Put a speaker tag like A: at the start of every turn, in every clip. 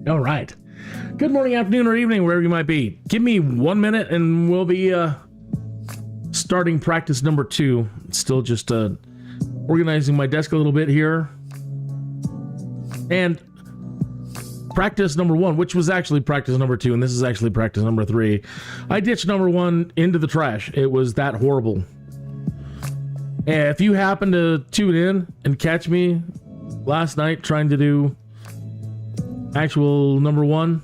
A: All right. Good morning, afternoon, or evening, wherever you might be. Give me 1 minute and we'll be starting practice number 2. Still just organizing my desk a little bit here. And practice number 1, which was actually practice number 2, and this is actually practice number 3. I ditched number 1 into the trash. It was that horrible. And if you happen to tune in and catch me last night trying to do actual number 1,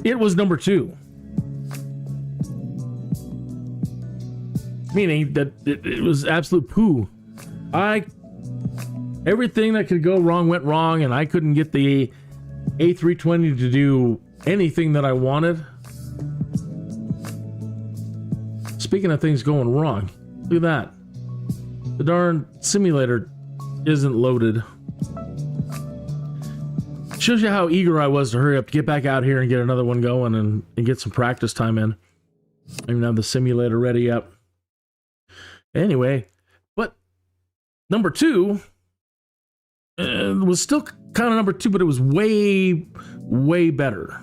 A: it was number 2. Meaning that it was absolute poo. Everything that could go wrong went wrong, and I couldn't get the A320 to do anything that I wanted. Speaking of things going wrong, look at that. The darn simulator isn't loaded. Shows you how eager I was to hurry up to get back out here and get another one going and get some practice time in. I even have the simulator ready yet. Anyway, but number 2 was still kind of number 2, but it was way, way better.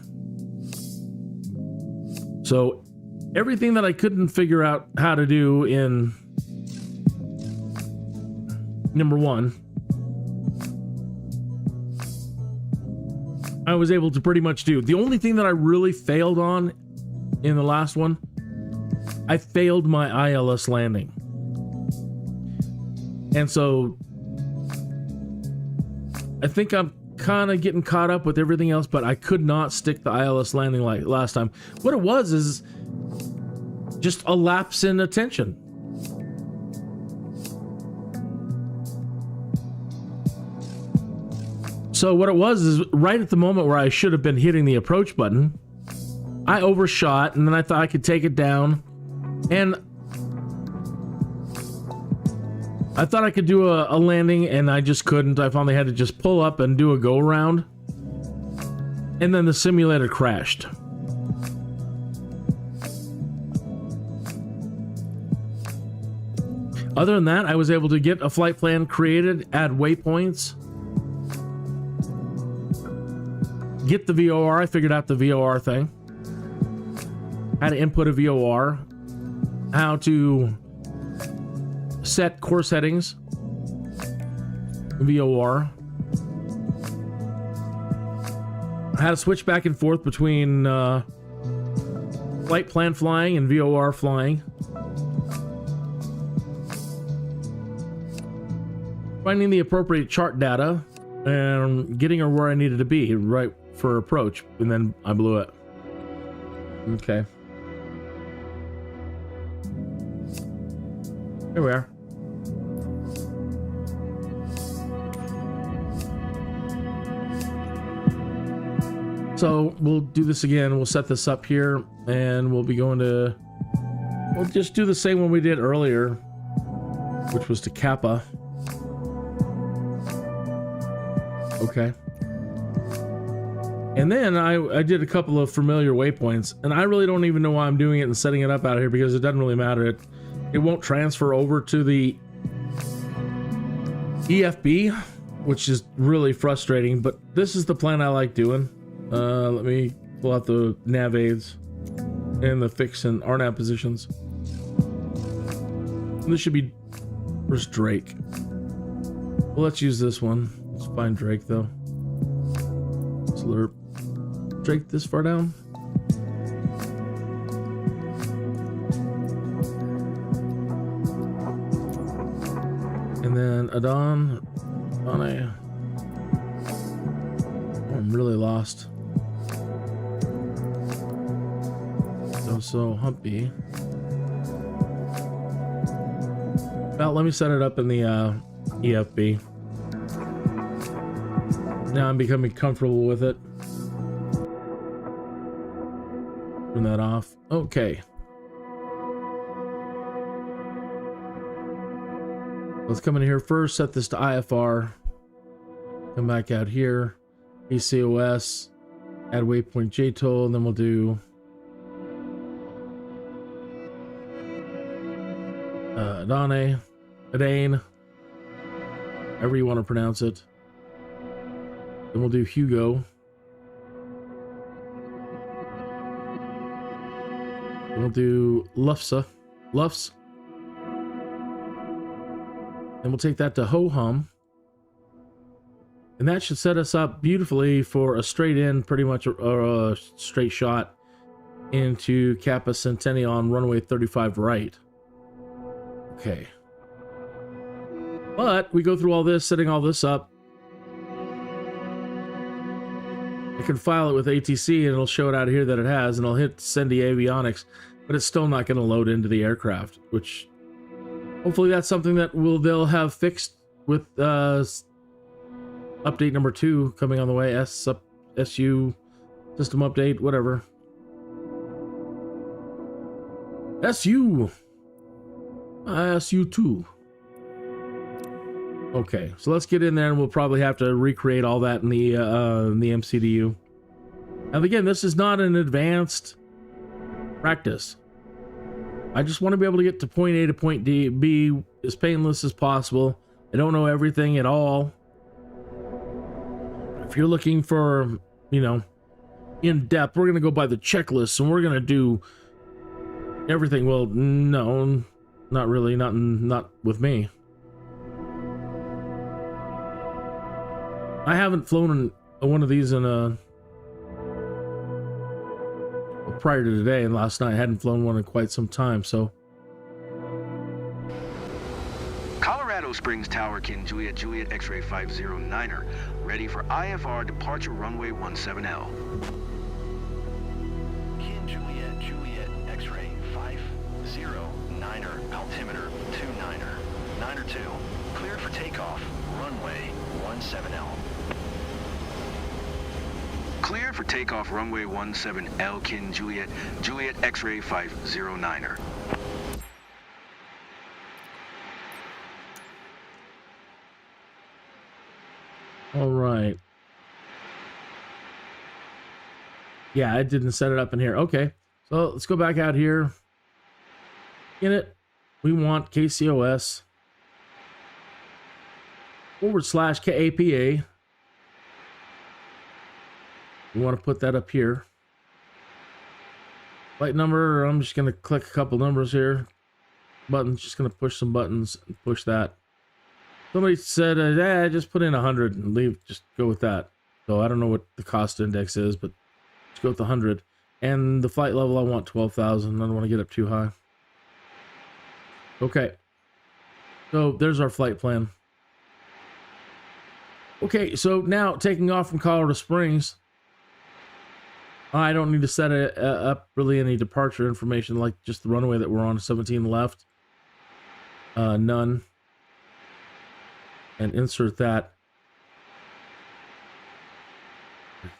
A: So everything that I couldn't figure out how to do in number 1, I was able to pretty much do. The only thing that I really failed on in the last one, I failed my ILS landing. And so I think I'm kind of getting caught up with everything else, but I could not stick the ILS landing like last time. What it was is just a lapse in attention. So what it was is right at the moment where I should have been hitting the approach button, I overshot, and then I thought I could take it down, and I thought I could do a landing, and I just couldn't. I finally had to just pull up and do a go around, and then the simulator crashed. Other than that, I was able to get a flight plan created, add waypoints, get the VOR. I figured out the VOR thing. How to input a VOR. How to set course headings. VOR. How to switch back and forth between flight plan flying and VOR flying. Finding the appropriate chart data and getting her where I needed to be right for approach, and then I blew it. Okay. Here we are. So we'll do this again. We'll set this up here, and we'll be going to... We'll just do the same one we did earlier, which was to Kappa. Okay. And then I did a couple of familiar waypoints, and I really don't even know why I'm doing it and setting it up out here, because it doesn't really matter. It won't transfer over to the EFB, which is really frustrating, but this is the plan I like doing. Let me pull out the nav aids and the fix and RNAV positions. And this should be, where's Drake? Well, let's use this one. Let's find Drake though. Slurp. Drake this far down. And then Adon. Adone. Oh, I'm really lost. So Humpy. Well, let me set it up in the EFB. Now I'm becoming comfortable with it. Turn that off. Okay. Let's come in here first, set this to IFR. Come back out here. ECOS. Add waypoint JTOL, and then we'll do Adane, however you want to pronounce it. Then we'll do Hugo. We'll do Lufsa. Lufs. And we'll take that to Ho-Hum. And that should set us up beautifully for a straight in, pretty much a straight shot into Kappa Centennial on runway 35 right. Okay. But we go through all this, setting all this up. I can file it with ATC and it'll show it out here that it has, and I'll hit send to avionics, but it's still not going to load into the aircraft, which hopefully that's something that they'll have fixed with update number 2 coming on the way. SU system update, whatever. SU2. Okay, so let's get in there, and we'll probably have to recreate all that in the MCDU. And again, this is not an advanced practice. I just want to be able to get to point A to point B as painless as possible. I don't know everything at all. If you're looking for, you know, in depth, we're going to go by the checklist and we're going to do everything. Well, no, not really. Not with me. I haven't flown one of these in prior to today, and last night I hadn't flown one in quite some time, so.
B: Colorado Springs Tower, Kin Juliet, Juliet X-ray 509er, ready for IFR departure runway 17L. Kin Juliet, Juliet X-ray 509er, altimeter 29er, 9er 2, cleared for takeoff, runway 17L. Clear for takeoff, runway 17L, Kin Juliet, Juliet X-ray 509er.
A: All right. Yeah, I didn't set it up in here. Okay, so let's go back out here. In it, we want KCOS / KAPA. We want to put that up here. Flight number, I'm just going to click a couple numbers here. Buttons, just going to push some buttons and push that. Somebody said, just put in 100 and leave, just go with that. So I don't know what the cost index is, but let's go with 100. And the flight level, I want 12,000. I don't want to get up too high. Okay. So there's our flight plan. Okay, so now taking off from Colorado Springs, I don't need to set up really any departure information, like just the runway that we're on, 17 left, none, and insert that.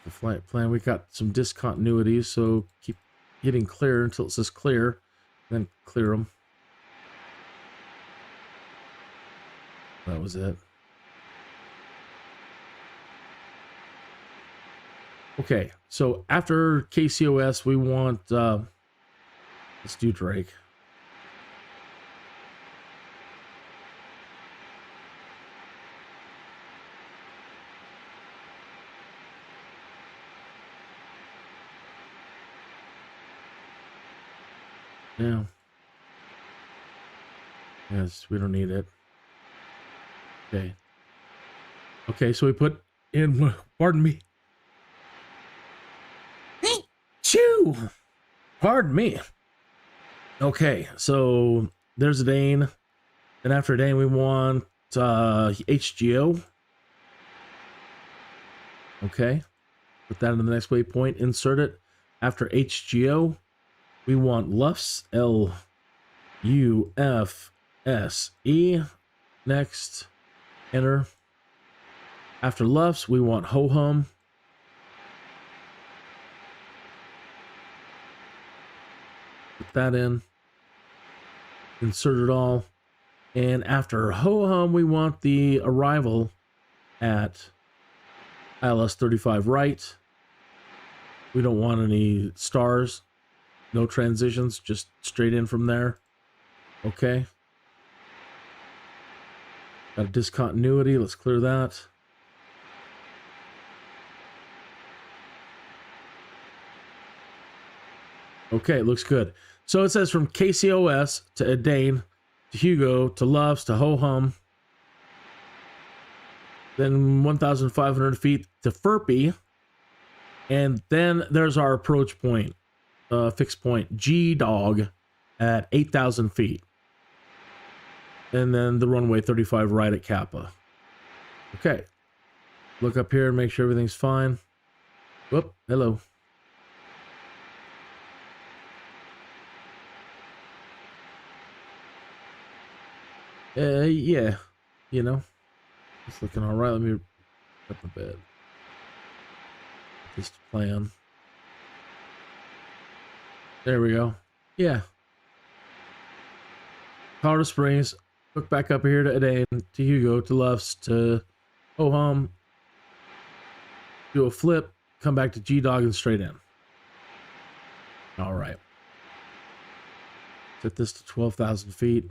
A: The flight plan, we got some discontinuities, so keep hitting clear until it says clear, then clear them. That was it. Okay, so after KCOS, we want, let's do Drake. Yeah. Yes, we don't need it. Okay. Okay, so we put in, pardon me. Chew! Pardon me. Okay, so there's a Dane. Then after Dane, we want HGO. Okay. Put that in the next waypoint. Insert it. After HGO, we want LUFS. L-U-F-S-E. Next. Enter. After LUFS, we want Ho-Hum. Put that in. Insert it all. And after Ho-Hum, we want the arrival at ILS 35 right. We don't want any stars. No transitions. Just straight in from there. Okay. Got a discontinuity. Let's clear that. Okay, looks good. So it says from KCOS to Edane to Hugo to Loves to Ho Hum, then 1,500 feet to Furpy, and then there's our approach point, fixed point, G Dog at 8,000 feet, and then the runway 35 right at Kappa. Okay, look up here and make sure everything's fine. Whoop, hello. Yeah, you know, it's looking all right. Let me up a bit. Just plan. There we go. Yeah. Colorado Springs. Look back up here to Edane, to Hugo, to Luffs, to Ho Hum. Do a flip. Come back to G Dog and straight in. All right. Set this to 12,000 feet.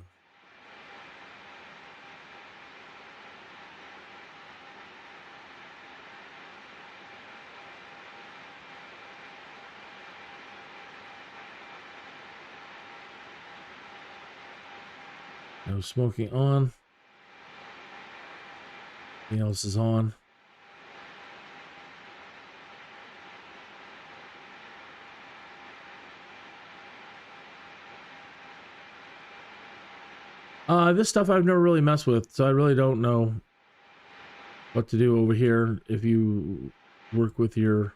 A: No smoking on. Everything else is on. This stuff I've never really messed with, so I really don't know what to do over here if you work with your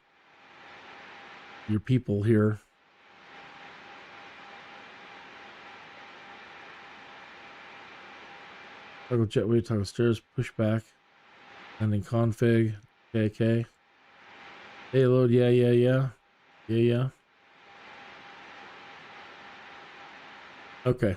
A: people here. Toggle jetway, toggle stairs, pushback, and then config, okay. Payload, yeah. Okay.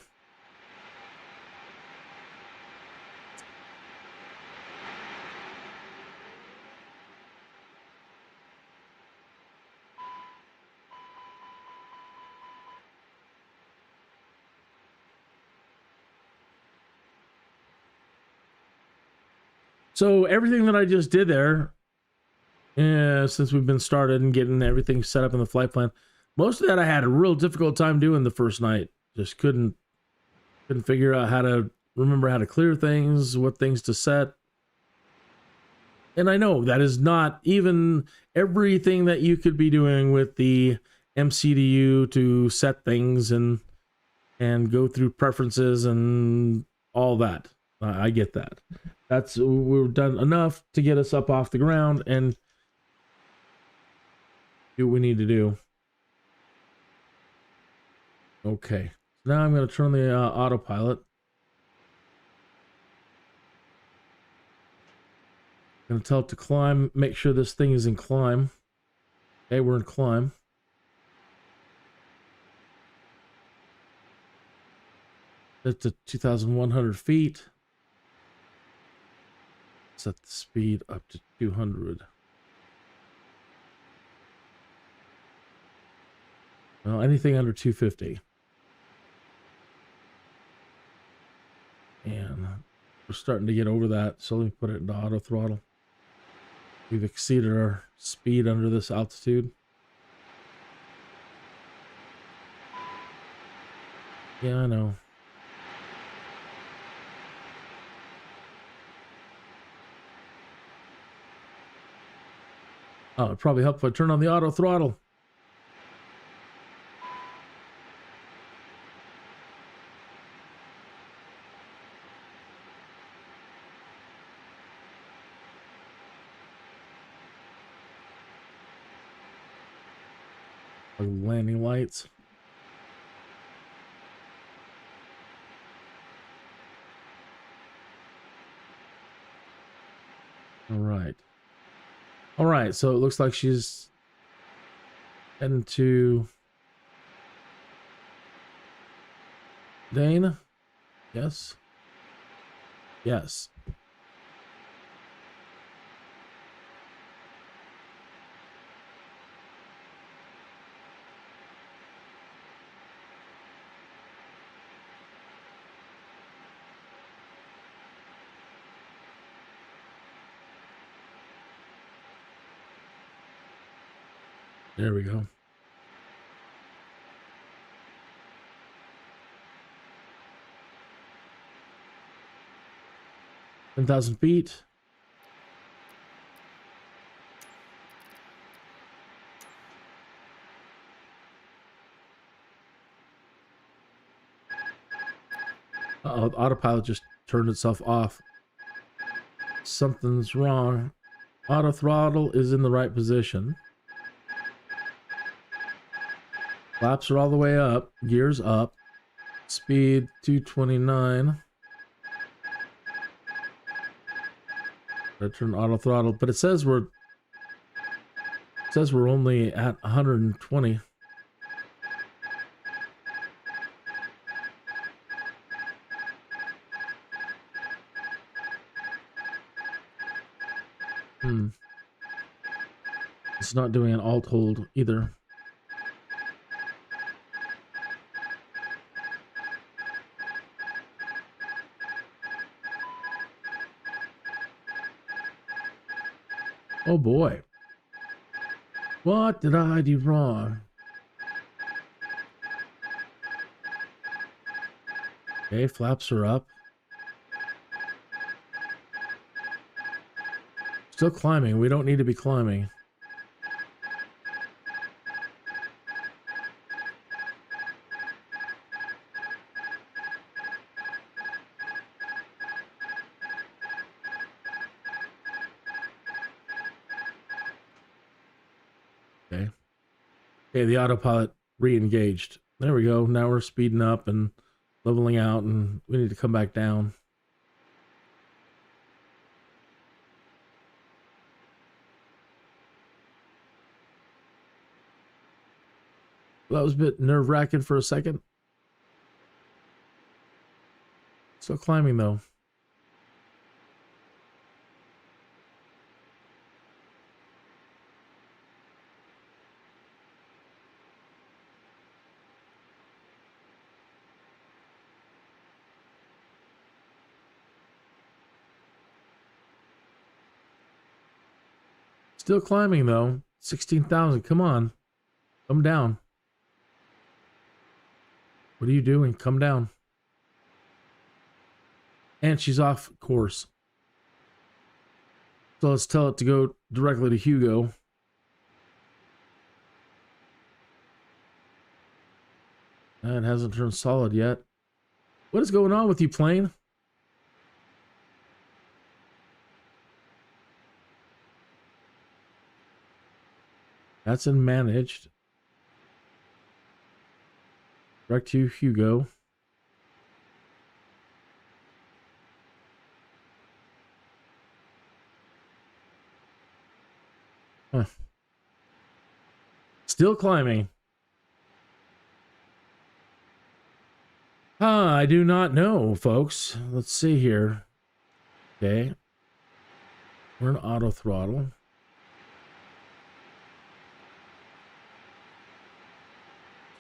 A: So everything that I just did there, since we've been started and getting everything set up in the flight plan, most of that I had a real difficult time doing the first night. Just couldn't figure out how to remember how to clear things, what things to set. And I know that is not even everything that you could be doing with the MCDU to set things and go through preferences and all that. I get that. We've done enough to get us up off the ground and do what we need to do. Okay. Now I'm going to turn the autopilot. I'm going to tell it to climb. Make sure this thing is in climb. Okay, we're in climb. That's to 2,100 feet. Set the speed up to 200. Well, anything under 250. And we're starting to get over that, so let me put it into auto throttle. We've exceeded our speed under this altitude. Yeah, I know. Oh, it'd probably help if I turn on the auto throttle. Landing lights. All right, so it looks like she's heading to Dane. Yes. There we go. 10,000 feet. Uh-oh, the autopilot just turned itself off. Something's wrong. Auto throttle is in the right position. Flaps are all the way up. Gears up. Speed 229. Turn auto throttle, but it says we're only at 120. It's not doing an alt hold either. Oh boy. What did I do wrong? Okay, flaps are up. Still climbing. We don't need to be climbing. Okay, the autopilot re-engaged. There we go. Now we're speeding up and leveling out, and we need to come back down. That was a bit nerve-wracking for a second. Still climbing, though. Still climbing, though. 16,000. Come on. Come down. What are you doing? Come down. And she's off course. So let's tell it to go directly to Hugo. It hasn't turned solid yet. What is going on with you, plane? That's in managed. Direct to Hugo. Huh. Still climbing. I do not know, folks. Let's see here. Okay. We're in auto throttle.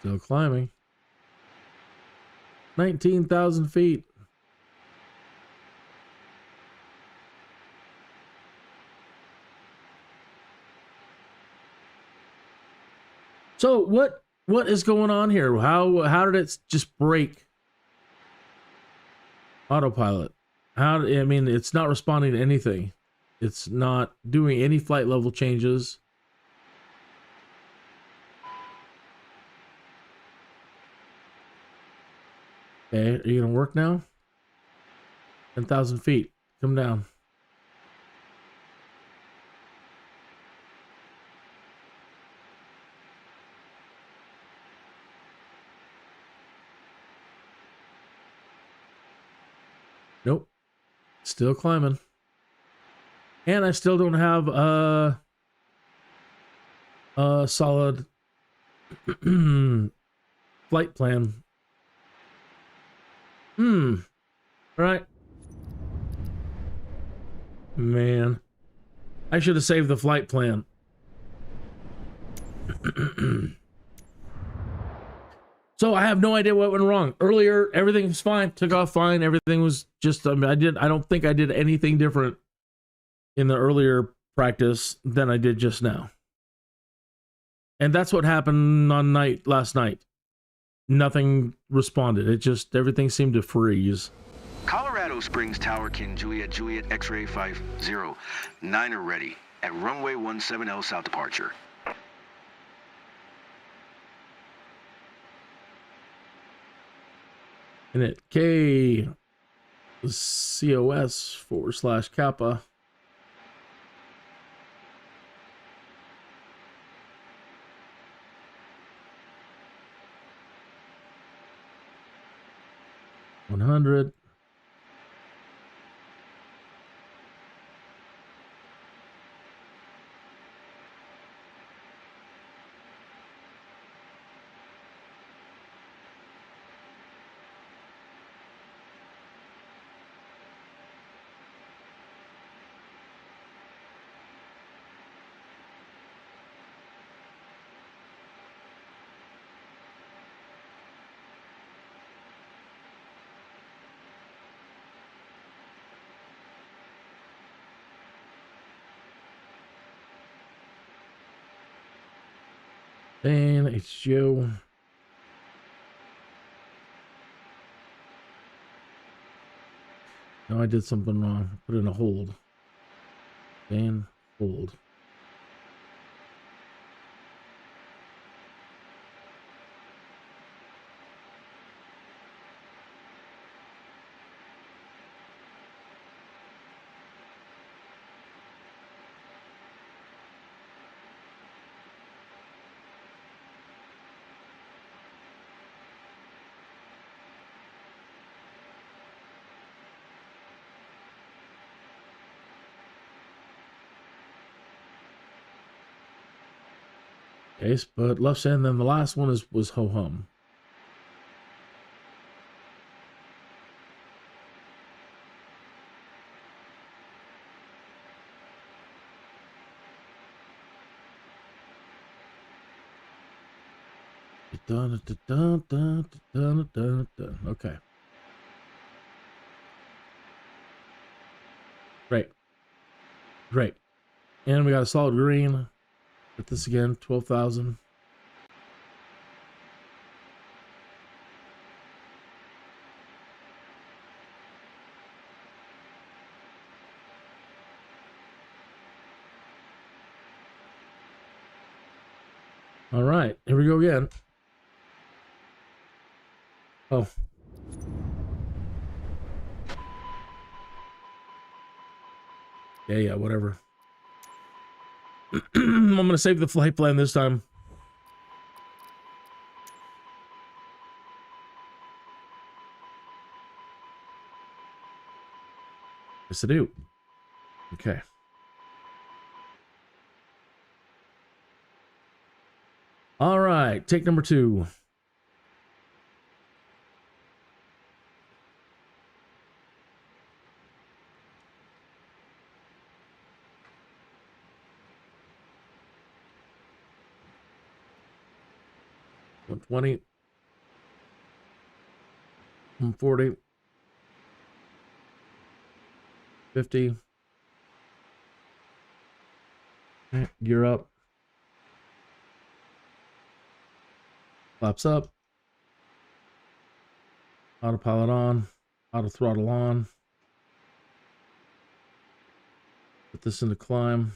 A: Still climbing. 19,000 feet. So what is going on here? How did it just break? Autopilot. I mean, it's not responding to anything. It's not doing any flight level changes. Okay, are you gonna work now? 10,000 feet. Come down. Nope. Still climbing. And I still don't have a solid flight plan. All right. Man. I should have saved the flight plan. So I have no idea what went wrong. Earlier, everything was fine. Took off fine. Everything was just, I don't think I did anything different in the earlier practice than I did just now. And that's what happened on last night. Nothing responded. It just, everything seemed to freeze.
B: Colorado Colorado Springs Tower, King Juliet, Juliet, X-ray 509er ready at runway 17L south departure.
A: And at K COS / Kappa. $100. And HGO. No, I did something wrong. Put in a hold. And hold. Okay, but left side, and then the last one was ho hum. Okay. Great. And we got a solid green. Hit this again, 12,000. All right, here we go again. Oh. Yeah, whatever. I'm going to save the flight plan this time. Yes, I do. Okay. All right, take number 2. $120. $140. $50. Okay, gear up. Flaps up. Autopilot on. Auto throttle on. Put this into climb.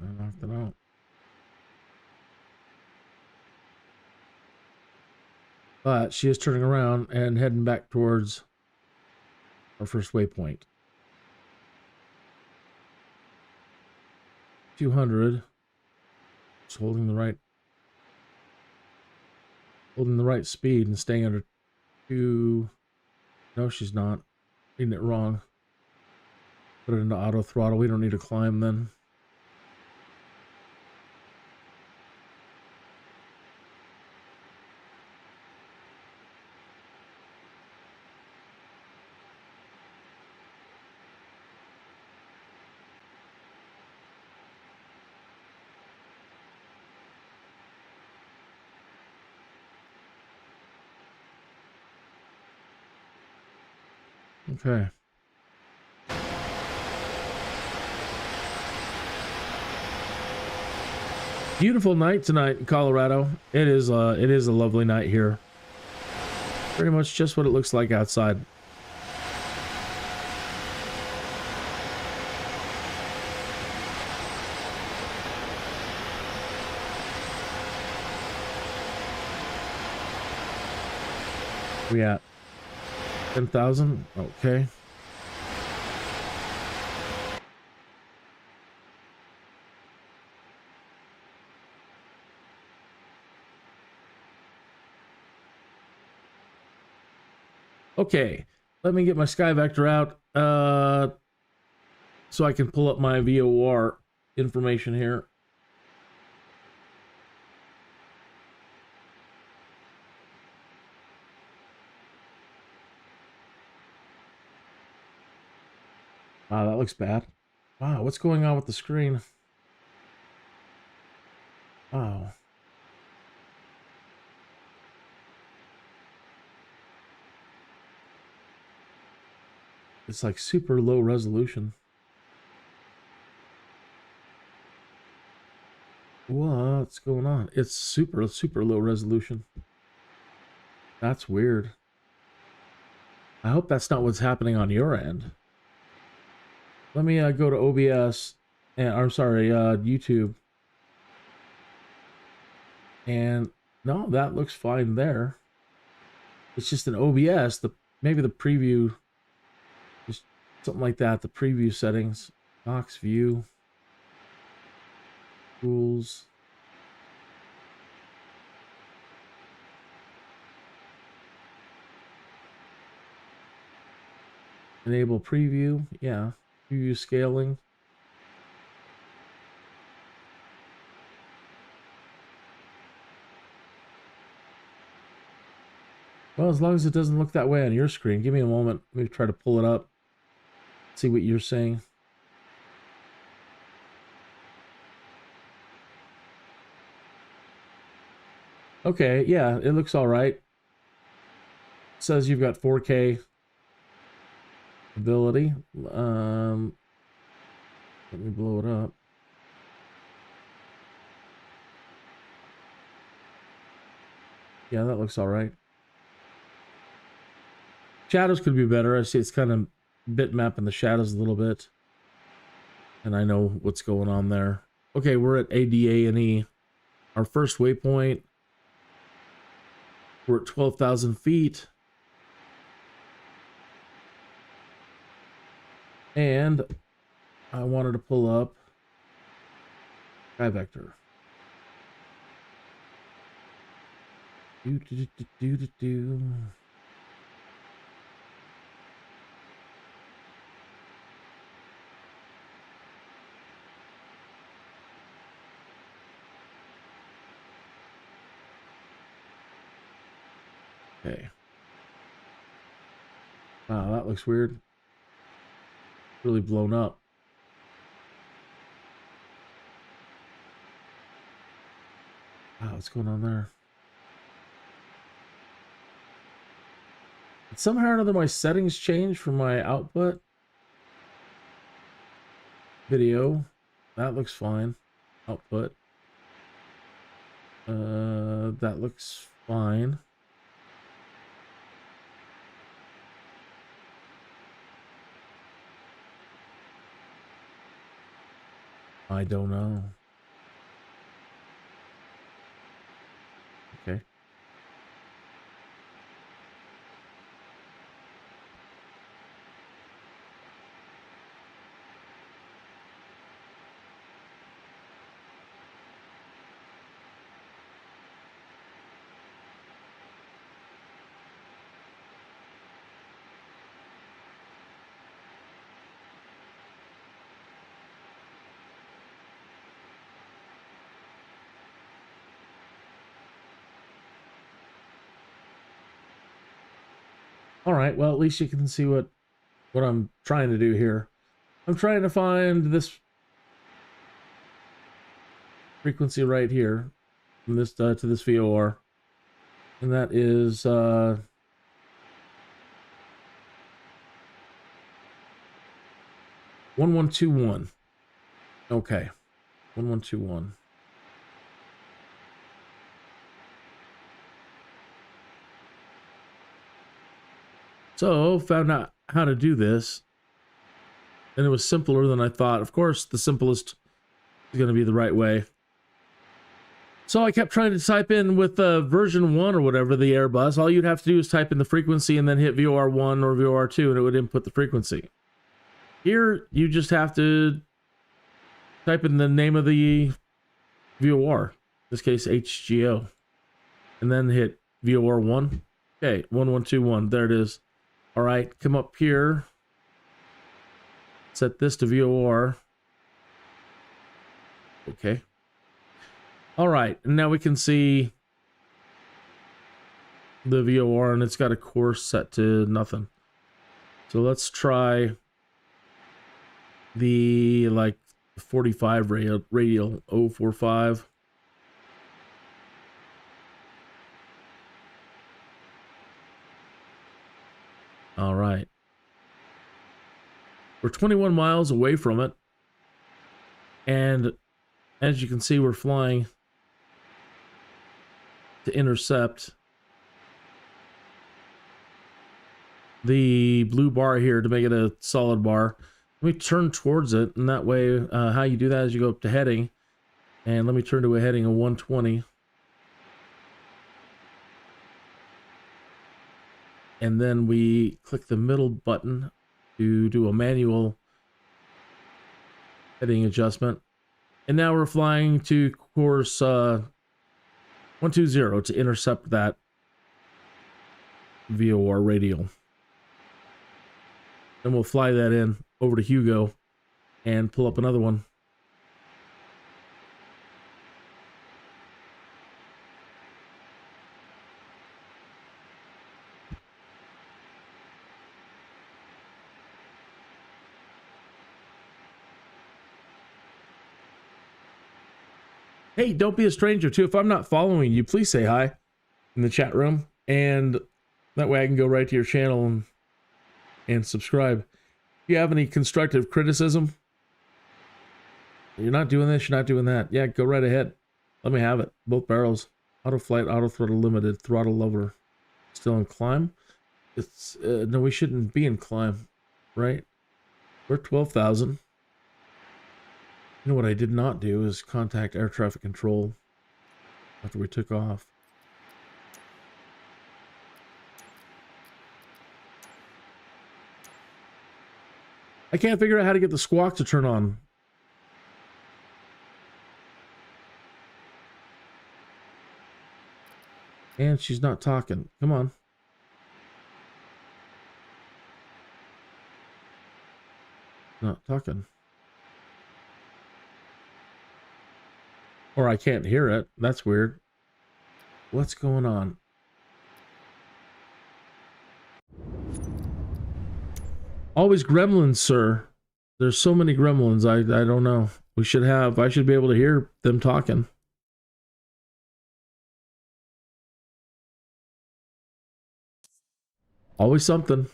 A: I knocked it out. But she is turning around and heading back towards our first waypoint. 200. Just holding the right speed and staying under 2. No, she's not. Reading it wrong. Put it into auto throttle. We don't need to climb then. Okay. Beautiful night tonight in Colorado. It is a lovely night here. Pretty much just what it looks like outside. We at 10,000. Okay. Okay, let me get my sky vector out so I can pull up my VOR information here. Wow, that looks bad. Wow, what's going on with the screen? Wow. It's like super low resolution. What's going on? It's super low resolution. That's weird. I hope that's not what's happening on your end. Let me go to OBS, and I'm sorry, YouTube. And no, that looks fine there. It's just an OBS. Maybe the preview, just something like that. The preview settings, Knox view, rules. Enable preview, yeah. Preview scaling. Well, as long as it doesn't look that way on your screen. Give me a moment. Let me try to pull it up. See what you're saying. Okay, yeah, it looks all right. It says you've got 4K ability. Let me blow it up. Yeah, that looks all right. Shadows could be better. I see it's kind of bitmapping the shadows a little bit. And I know what's going on there. Okay, we're at ADA&E. Our first waypoint. We're at 12,000 feet. And I wanted to pull up sky vector. Do. Okay. Wow, that looks weird. Really blown up. Wow, what's going on there? Somehow or another, my settings changed for my output. Video. That looks fine. Output. That looks fine. I don't know. Okay. All right, well, at least you can see what I'm trying to do here. I'm trying to find this frequency right here from this to this VOR. And that is 1121. Okay. 1121. So found out how to do this, and it was simpler than I thought. Of course, the simplest is going to be the right way. So I kept trying to type in with version 1 or whatever, the Airbus. All you'd have to do is type in the frequency and then hit VOR1 or VOR2, and it would input the frequency. Here, you just have to type in the name of the VOR, in this case HGO, and then hit VOR1. Okay, 1121, there it is. All right, come up here, set this to VOR. Okay. All right, and now we can see the VOR, and it's got a course set to nothing. So let's try the 45 radial 045. All right. We're 21 miles away from it. And as you can see, we're flying to intercept the blue bar here to make it a solid bar. Let me turn towards it, and that way, how you do that is you go up to heading, and let me turn to a heading of 120. And then we click the middle button to do a manual heading adjustment. And now we're flying to course 120 to intercept that VOR radial. Then we'll fly that in over to Hugo and pull up another one. Hey, don't be a stranger too. If I'm not following you, please say hi in the chat room, and that way I can go right to your channel and subscribe. If you have any constructive criticism, you're not doing this, you're not doing that, yeah, go right ahead. Let me have it. Both barrels. Auto flight, auto throttle limited, throttle lever. Still in climb. It's no, we shouldn't be in climb, right? We're 12,000. You know what I did not do is contact air traffic control after we took off. I can't figure out how to get the squawk to turn on. And she's not talking. Come on. Not talking. Or I can't hear it. That's weird. What's going on? Always gremlins, sir. There's so many gremlins. I don't know. I should be able to hear them talking. Always something.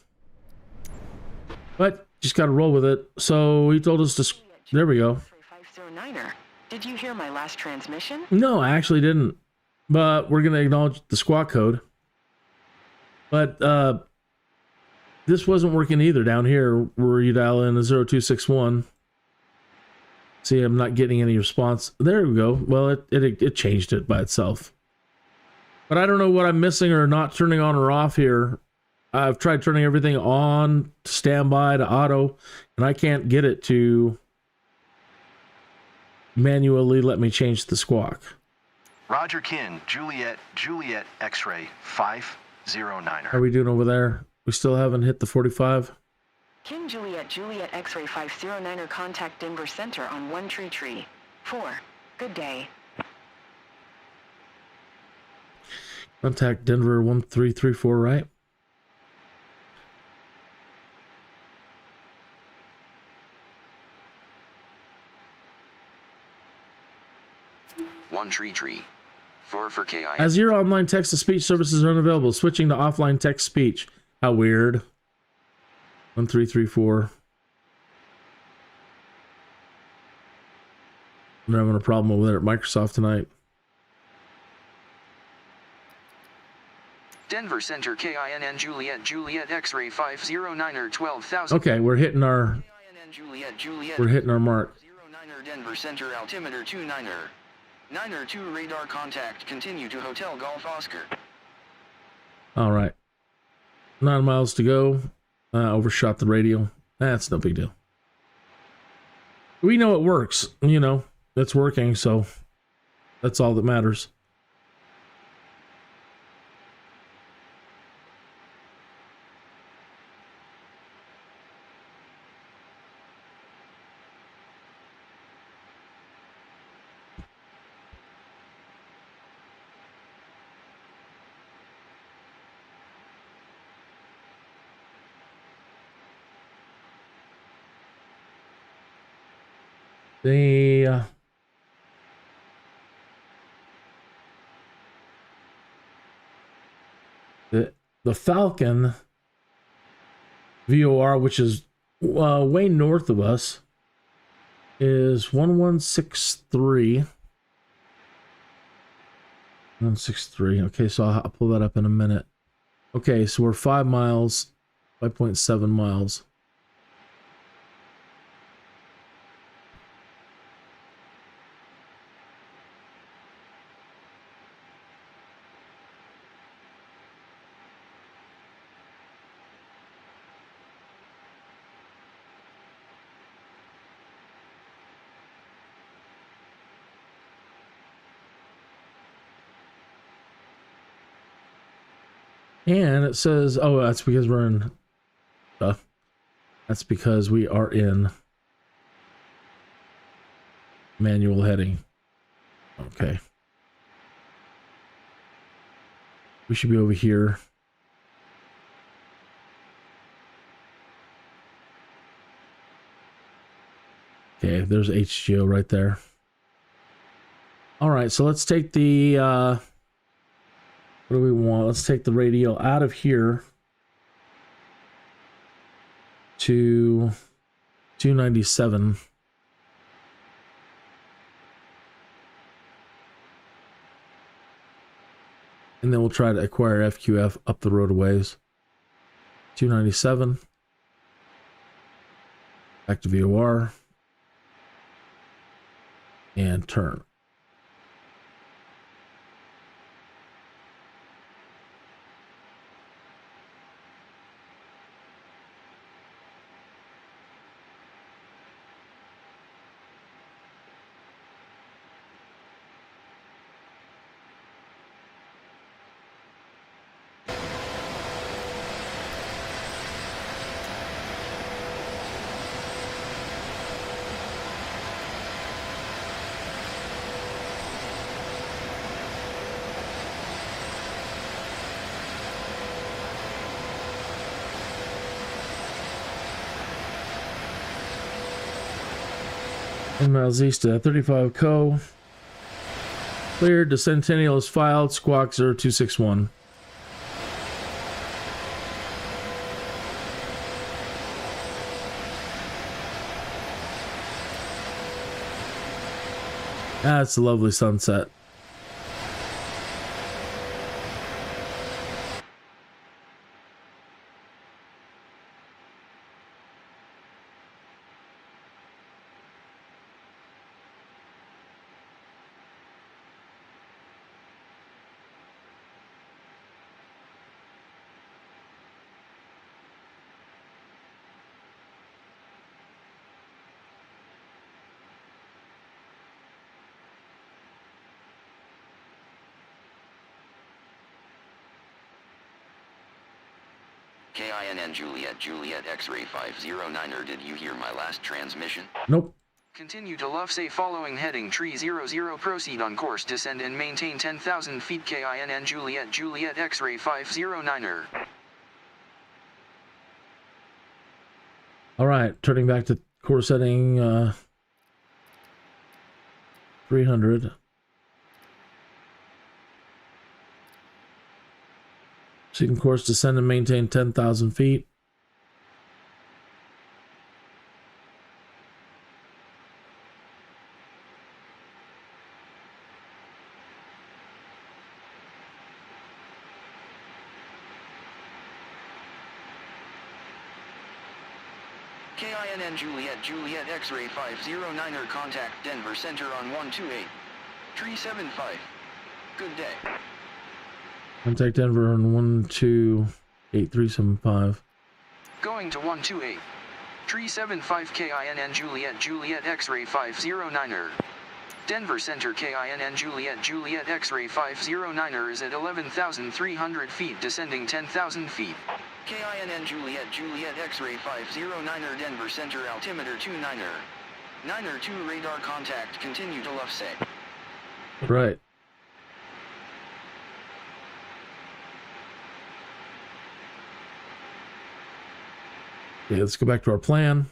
A: But just got to roll with it. So he told us to... There we go.
C: Did you hear my last transmission?
A: No, I actually didn't. But we're going to acknowledge the squawk code. But this wasn't working either down here where you dial in a 0261. See, I'm not getting any response. There we go. Well, it changed it by itself. But I don't know what I'm missing or not turning on or off here. I've tried turning everything on, to standby, to auto, and I can't get it to manually let me change the squawk.
B: Roger Kin, Juliet X-ray 509er.
A: How are we doing over there? We still haven't hit the 45?
C: Kin Juliet X-ray 509er, contact Denver Center on 133-4. Good day.
A: Contact Denver 1334, right?
D: One tree. 4 for KI.
A: As your online text-to-speech services are unavailable, switching to offline text-speech. How weird. 1334. I'm having a problem over there at Microsoft tonight.
D: Denver Center KINN Juliet X-ray 509er 12,000.
A: Okay, we're hitting our mark.
B: 09er Denver Center altimeter 29er. 9er 2 radar contact. Continue to Hotel Golf Oscar.
A: All right. 9 miles to go. Overshot the radio. That's no big deal. We know it works. You know, it's working, so that's all that matters. The Falcon VOR, which is way north of us, is 1163. 163. Okay, so I'll pull that up in a minute. Okay, so we're 5 miles, 5.7 miles. And it says, oh, that's because we're in, that's because we are in manual heading. Okay. We should be over here. Okay, there's HGO right there. All right, so let's take the, what do we want? Let's take the radio out of here to 297. And then we'll try to acquire FQF up the road a ways. 297. Back to VOR. And turn. Miles east to 35 Co. Cleared. The Centennial is filed. Squawk 0261. That's a lovely sunset.
D: KINN Juliet X-ray 509er. Did you hear my last transmission?
A: Nope.
D: Continue to Lufthansa following heading tree 00. Proceed on course, descend and maintain 10,000 feet. KINN Juliet X-ray 509er.
A: All right, turning back to course heading 300. Proceeding course, descend and maintain 10,000 feet.
D: KINN Juliet X-ray 509er contact Denver Center on 128. Tree 75. Good day.
A: Contact Denver on 128-375.
D: Going to 128. Tree 75 KINN Juliet X-ray 509er. Denver Center KINN Juliet X-ray 509er is at 11,300 feet descending 10,000 feet. KINN Juliet X-ray 509er Denver Center altimeter 29er. 9er 2 radar contact continue to left say.
A: Right. Okay, let's go back to our plan.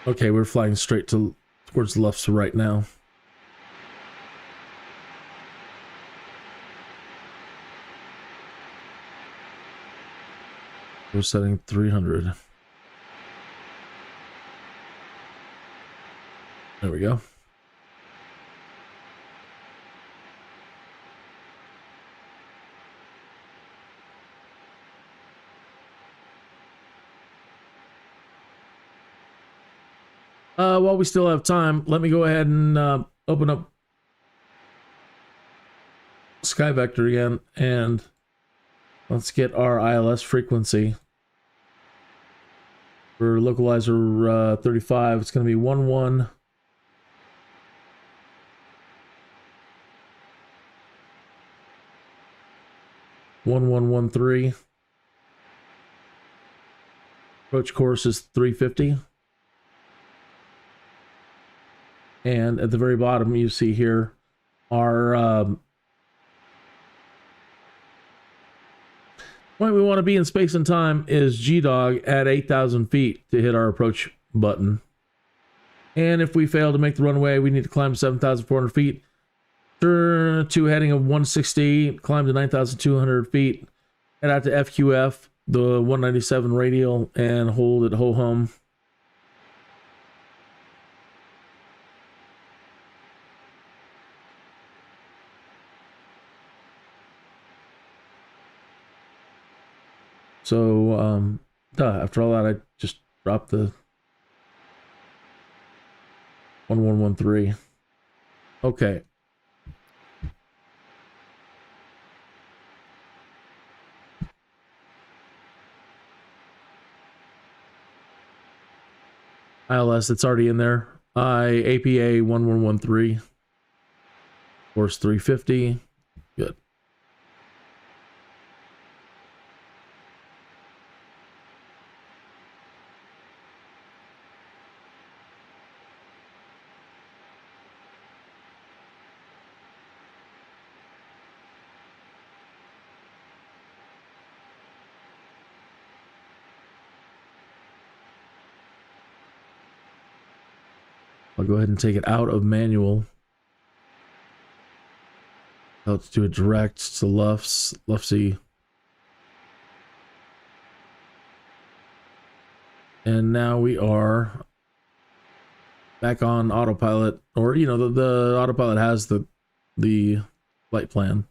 A: Okay, we're flying straight towards the left right now. We're setting 300. There we go. While we still have time, let me go ahead and open up Sky Vector again, and let's get our ILS frequency. For localizer 35, it's going to be 11. 1113. Approach course is 350. And at the very bottom, you see here our point we want to be in space and time is G-Dog at 8,000 feet to hit our approach button. And if we fail to make the runway, we need to climb 7,400 feet. Turn to heading of 160, climb to 9,200 feet. Head out to FQF, the 197 radial, and hold at ho-hum. So, after all that, I just dropped the 1113. Okay. ILS, it's already in there. APA 1113. Course 350. Good. I'll go ahead and take it out of manual. Let's do it direct to lefty. And now we are back on autopilot, or you know, the autopilot has the flight plan.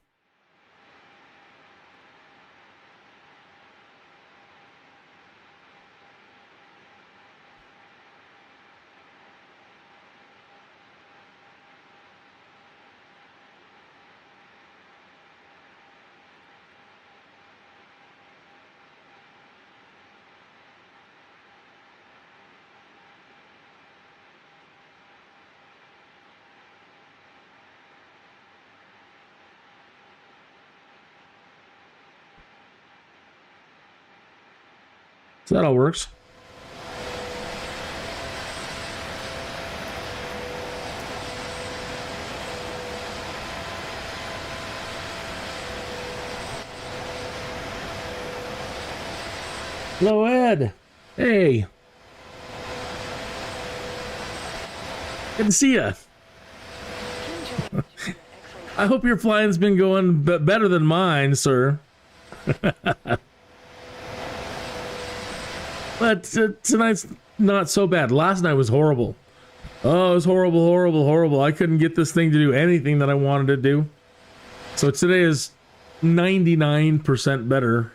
A: So that all works. Hello, Ed. Hey. Good to see you. I hope your flying's been going better than mine, sir. But tonight's not so bad. Last night was horrible. Oh, it was horrible. I couldn't get this thing to do anything that I wanted to do. So today is 99% better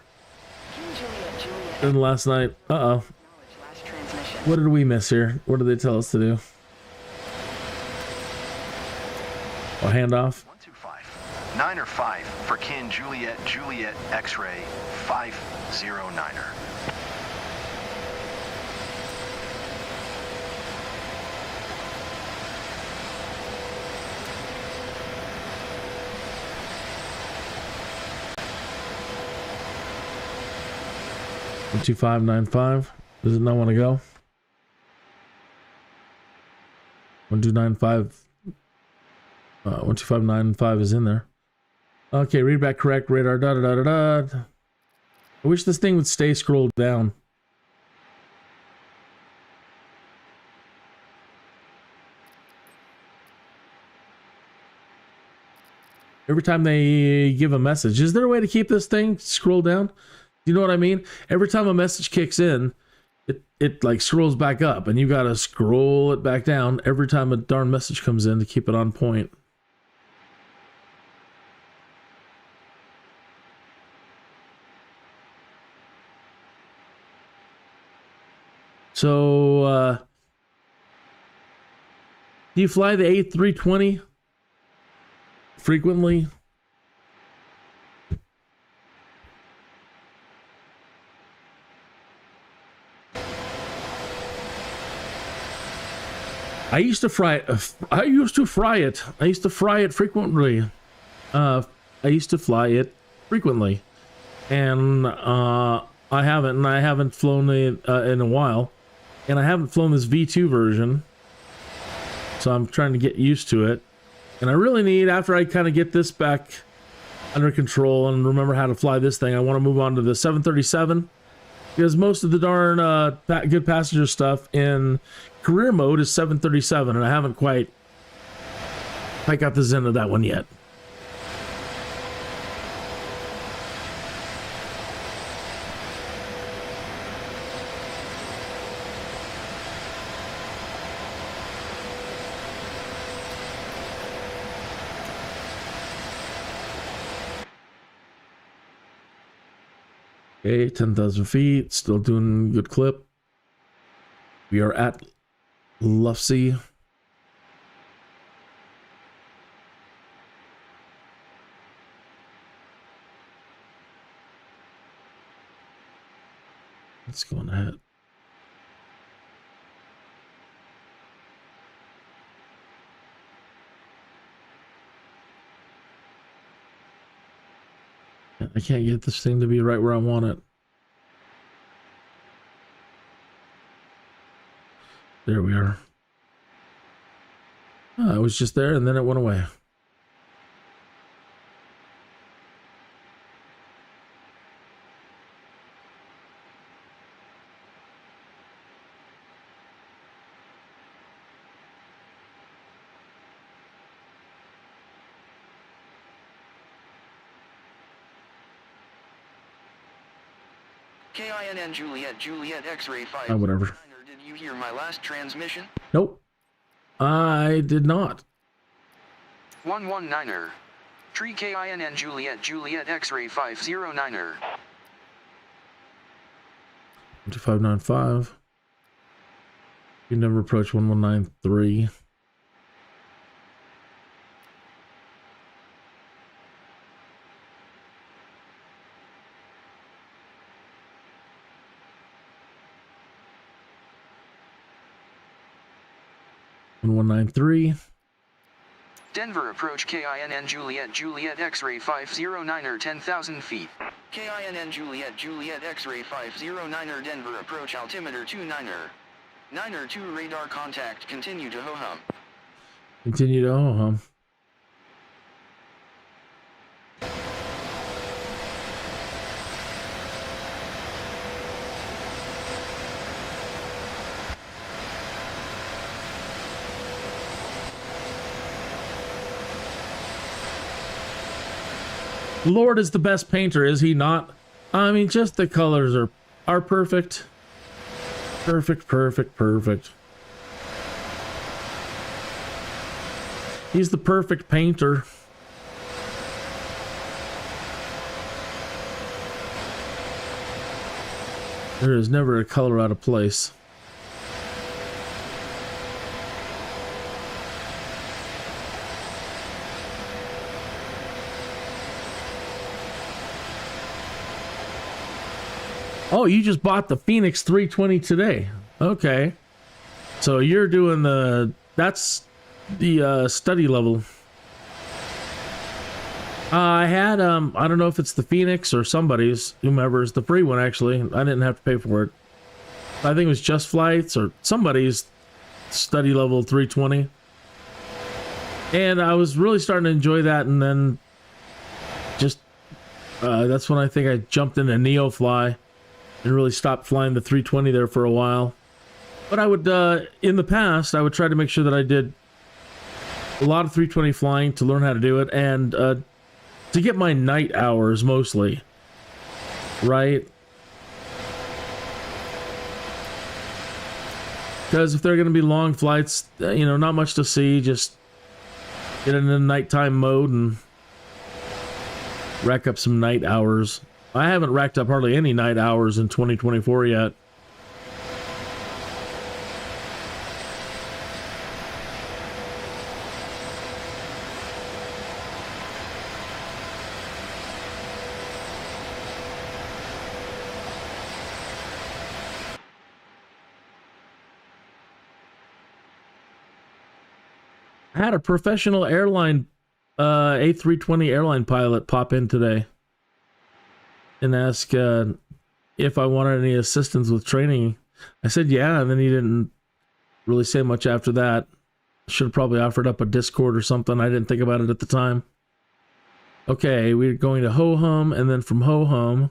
A: than last night. Uh-oh. What did we miss here? What did they tell us to do? Oh, handoff.
B: 125. 9er 5 for Kin Juliet Juliet X-ray 509er.
A: One 2595. Does it not want to go? 1295. 12595 is in there. Okay, read back correct. Radar. Da da da da da. I wish this thing would stay scrolled down. Every time they give a message, is there a way to keep this thing scrolled down? You know what I mean? Every time a message kicks in, it like scrolls back up, and you gotta scroll it back down every time a darn message comes in to keep it on point. So, do you fly the A320 frequently? I used to fry it. I used to fry it frequently. I used to fly it frequently, and I haven't flown it in a while, and I haven't flown this V2 version, so I'm trying to get used to it. And I really need, after I kind of get this back under control and remember how to fly this thing, I want to move on to the 737. Because most of the darn good passenger stuff in career mode is 737, and I haven't quite got the zen of that one yet. Okay, 10,000 feet, still doing good clip. We are at Lufsea. Let's go on ahead. I can't get this thing to be right where I want it. There we are. Oh, it was just there and then it went away.
D: KINN Juliet Juliet X-ray 5.
A: Whatever.
D: Did you hear my last transmission?
A: Nope. I did not.
D: 119er. Tree KINN Juliet Juliet X-ray 509er.
A: 2595. You never approach 1193. And 193.
D: Denver approach KINN Juliet Juliet X-ray 509er 10,000 feet. KINN Juliet Juliet X-ray 509er Denver approach altimeter 29er. 9er 2 radar contact, continue to ho-hum.
A: Continue to ho-hum. Lord is the best painter, is he not? I mean, just the colors are perfect. Perfect, perfect, perfect. He's the perfect painter. There is never a color out of place. Oh, you just bought the Phoenix 320 today. Okay. So you're doing that's the study level. I had, I don't know if it's the Phoenix or somebody's, whomever's, the free one actually. I didn't have to pay for it. I think it was Just Flight's or somebody's study level 320. And I was really starting to enjoy that, and then just, that's when I think I jumped into Neo Fly and really stopped flying the 320 there for a while. But I would, in the past, I would try to make sure that I did a lot of 320 flying to learn how to do it, and to get my night hours mostly, right? Because if they're going to be long flights, you know, not much to see, just get into nighttime mode and rack up some night hours. I haven't racked up hardly any night hours in 2024 yet. I had a professional airline, A320 airline pilot pop in today and ask if I wanted any assistance with training. I said, yeah, and then he didn't really say much after that. Should have probably offered up a Discord or something. I didn't think about it at the time. Okay, we're going to Ho-Hum, and then from Ho-Hum.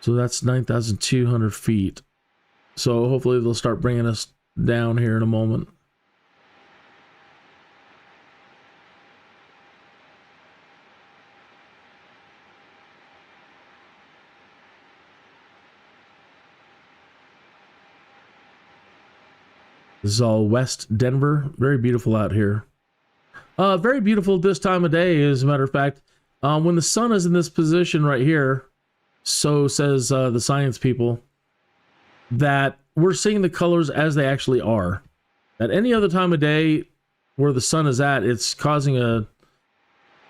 A: So that's 9,200 feet. So hopefully they'll start bringing us down here in a moment. This is all West Denver. Very beautiful out here. Very beautiful this time of day, as a matter of fact. When the sun is in this position right here, so says the science people, that we're seeing the colors as they actually are. At any other time of day where the sun is at, it's causing the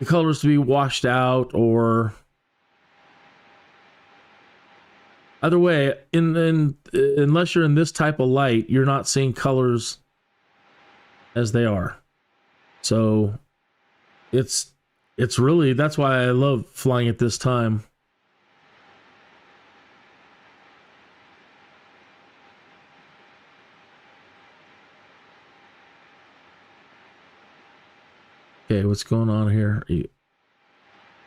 A: colors to be washed out, or either way, unless you're in this type of light, you're not seeing colors as they are. So it's really, that's why I love flying at this time. Okay, what's going on here?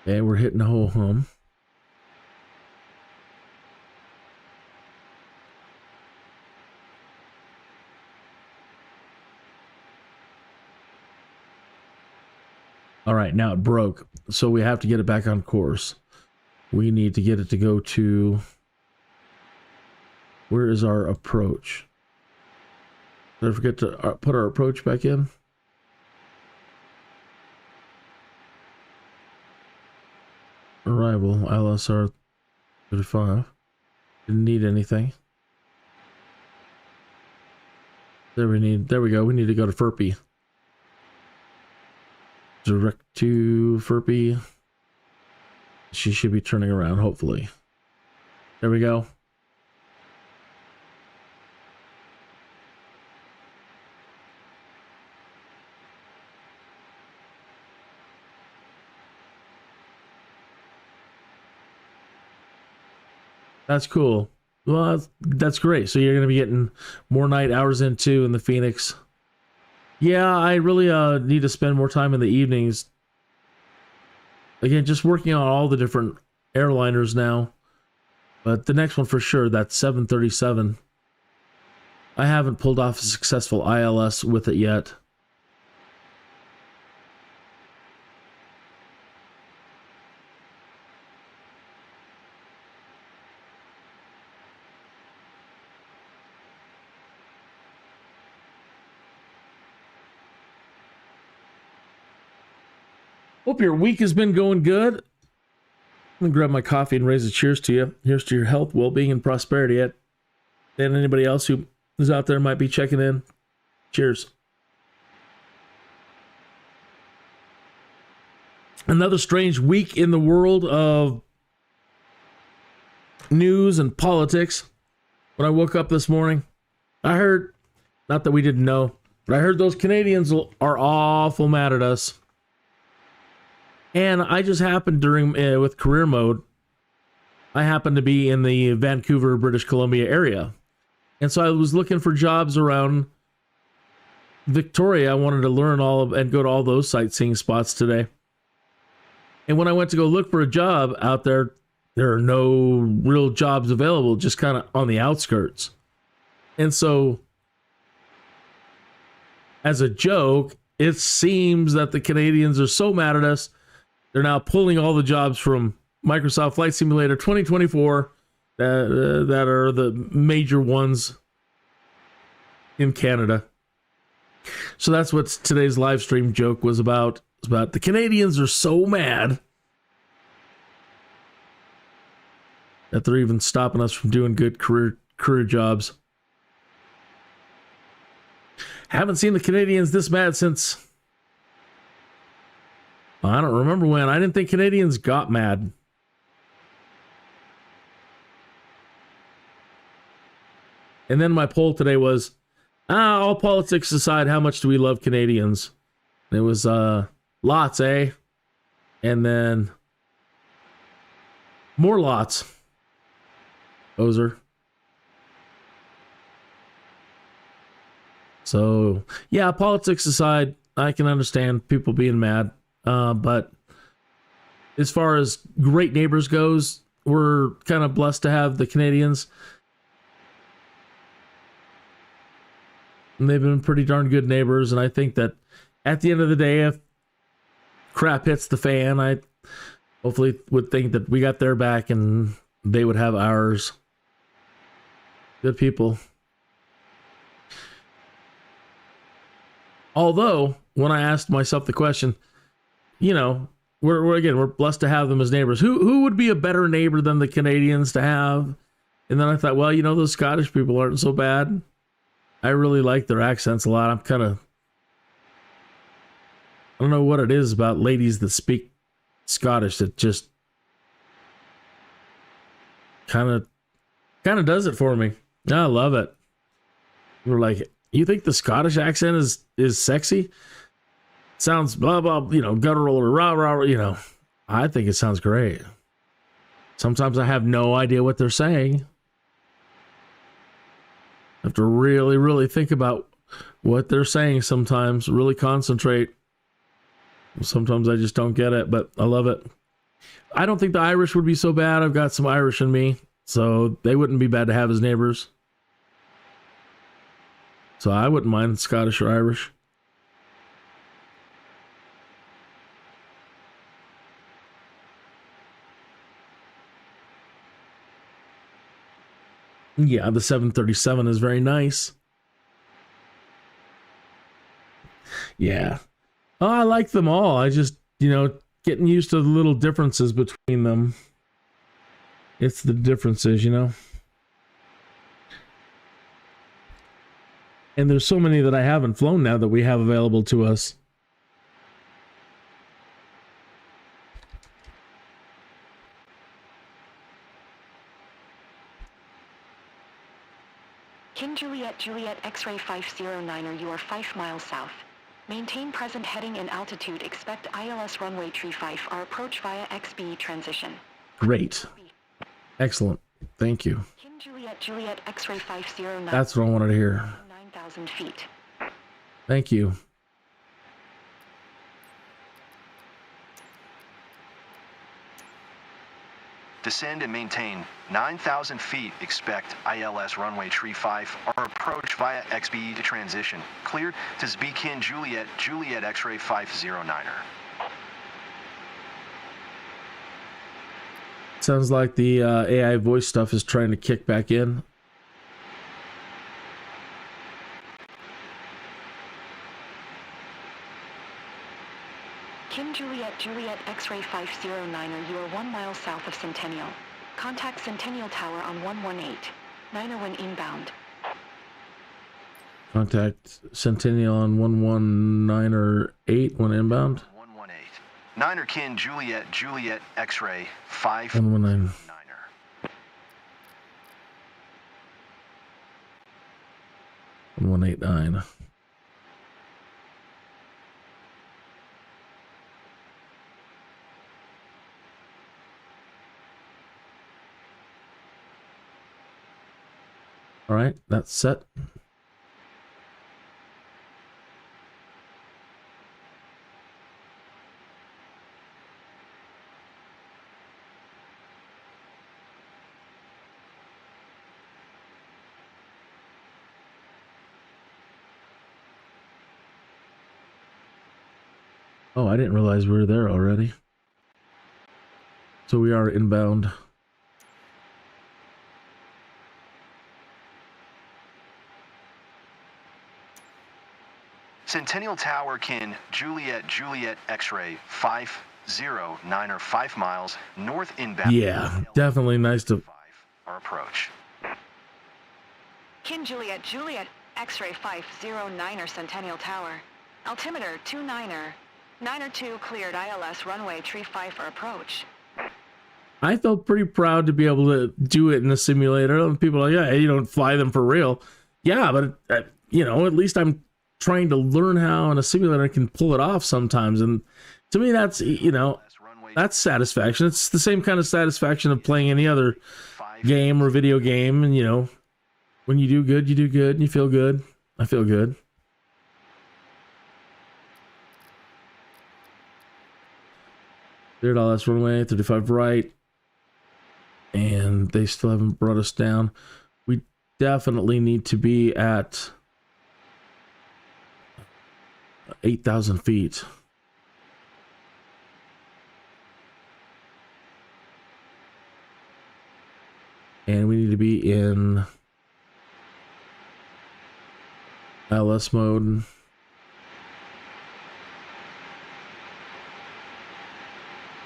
A: Okay, we're hitting the Ho-Hum. All right, now it broke, so we have to get it back on course. We need to get it to go to... Where is our approach? Did I forget to put our approach back in? Arrival, ILSR 35. Didn't need anything. There we go. We need to go to Furpy. Direct to Furpy. She should be turning around, hopefully. There we go. That's cool. Well, that's great. So you're going to be getting more night hours in too in the Phoenix. Yeah, I really need to spend more time in the evenings. Again, just working on all the different airliners now. But the next one for sure, that 737. I haven't pulled off a successful ILS with it yet. Hope your week has been going good. I'm going to grab my coffee and raise a cheers to you. Here's to your health, well-being, and prosperity. And anybody else who is out there might be checking in. Cheers. Another strange week in the world of news and politics. When I woke up this morning, I heard, not that we didn't know, but I heard those Canadians are awful mad at us. And I just happened with career mode, I happened to be in the Vancouver, British Columbia area. And so I was looking for jobs around Victoria. I wanted to learn and go to all those sightseeing spots today. And when I went to go look for a job out there, there are no real jobs available, just kind of on the outskirts. And so, as a joke, it seems that the Canadians are so mad at us, they're now pulling all the jobs from Microsoft Flight Simulator 2024 that are the major ones in Canada. So that's what today's live stream joke was about. It's about the Canadians are so mad that they're even stopping us from doing good career jobs. Haven't seen the Canadians this mad since, I don't remember when. I didn't think Canadians got mad. And then my poll today was, all politics aside, how much do we love Canadians? It was lots, eh? And then more lots. Ozer. So, yeah, politics aside, I can understand people being mad. But as far as great neighbors goes, we're kind of blessed to have the Canadians. And they've been pretty darn good neighbors. And I think that at the end of the day, if crap hits the fan, I hopefully would think that we got their back and they would have ours. Good people. Although, when I asked myself the question, you know, we're blessed to have them as neighbors. Who would be a better neighbor than the Canadians to have? And then I thought, well, you know, those Scottish people aren't so bad. I really like their accents a lot. I don't know what it is about ladies that speak Scottish that just kind of does it for me. I love it. We're like, you think the Scottish accent is sexy? Sounds blah blah, you know, guttural or rah rah, you know. I think it sounds great. Sometimes I have no idea what they're saying. I have to really, really think about what they're saying sometimes, really concentrate. Sometimes I just don't get it, but I love it. I don't think the Irish would be so bad. I've got some Irish in me, so they wouldn't be bad to have as neighbors. So I wouldn't mind Scottish or Irish. Yeah, the 737 is very nice. Yeah. Oh, I like them all. I just, you know, getting used to the little differences between them. It's the differences, you know. And there's so many that I haven't flown now that we have available to us.
C: King Juliet X-ray 509er, you are 5 miles south. Maintain present heading and altitude. Expect ILS runway 35 or approach via XB transition.
A: Great. Excellent. Thank you.
C: King Juliet X-ray 509.
A: That's what I wanted to hear.
C: 9,000 feet.
A: Thank you.
B: Descend and maintain 9,000 feet. Expect ILS runway 35 or approach via XBE to transition. Cleared to Zbekin Juliet X-ray 509er.
A: Sounds like the AI voice stuff is trying to kick back in.
C: King Juliet X-ray 509er, you are 1 mile south of Centennial. Contact Centennial Tower on 118. 901 inbound.
A: Contact Centennial on 119 or 8 when inbound.
B: 118. Niner Kin Juliet Juliet X-ray 5
A: 119.
B: Niner.
A: 189. All right, that's set. Oh, I didn't realize we were there already. So we are inbound.
B: Centennial Tower Kin Juliet Juliet X-ray 509 5 miles north inbound.
A: Yeah, definitely nice to.
B: Our approach.
C: Kin Juliet Juliet X-ray 509 Centennial Tower. Altimeter 29er. 902 cleared ILS runway tree 5 for approach.
A: I felt pretty proud to be able to do it in the simulator. People are like, yeah, you don't fly them for real. Yeah, but you know, at least I'm trying to learn how in a simulator I can pull it off sometimes. And to me, that's, you know, that's satisfaction. It's the same kind of satisfaction of playing any other game or video game. And, you know, when you do good, and you feel good. I feel good. Cleared all that's runway 35 right. And they still haven't brought us down. We definitely need to be at 8,000 feet. And we need to be in LS mode.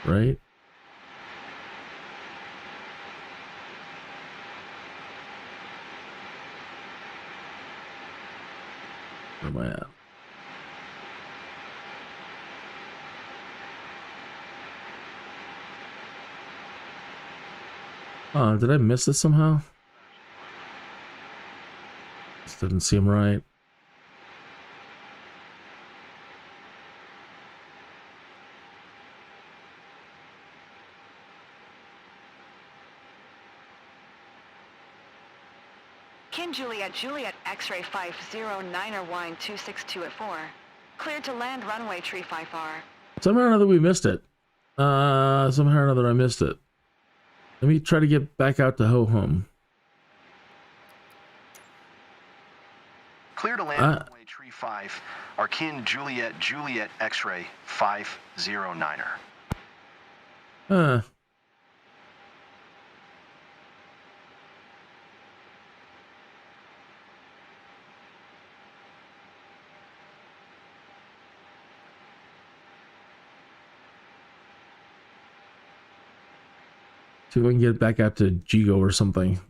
A: Right? Where am I at? Oh, did I miss it somehow? This didn't seem right.
C: Kin Juliet Juliet X-ray 509er wind 262 at 4. Cleared to land runway tree 5R.
A: Somehow or another we missed it. Somehow or another I missed it. Let me try to get back out to ho-hum.
B: Clear to land runway tree 5. Our Kin Juliet Juliet X-ray 509er.
A: See if I can get back out to Jigo or something.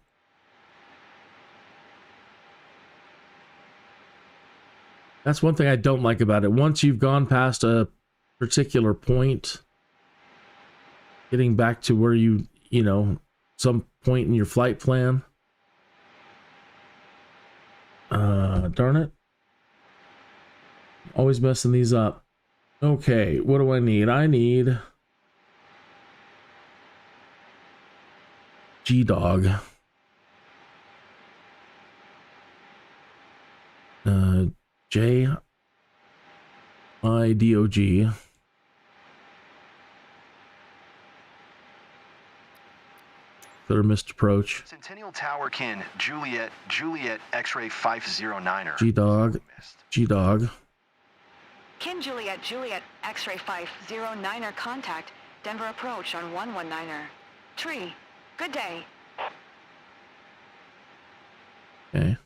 A: That's one thing I don't like about it. Once you've gone past a particular point, getting back to where you know, some point in your flight plan. Darn it. Always messing these up. Okay, what do I need? I need G-Dog. J-I-D-O-G. Better missed approach.
B: Centennial Tower Kin Juliet Juliet X-ray 509er.
A: G-Dog. G-Dog.
C: Kin Juliet Juliet X-ray 509er contact. Denver approach on 119er. Tree. Good day.
A: Okay.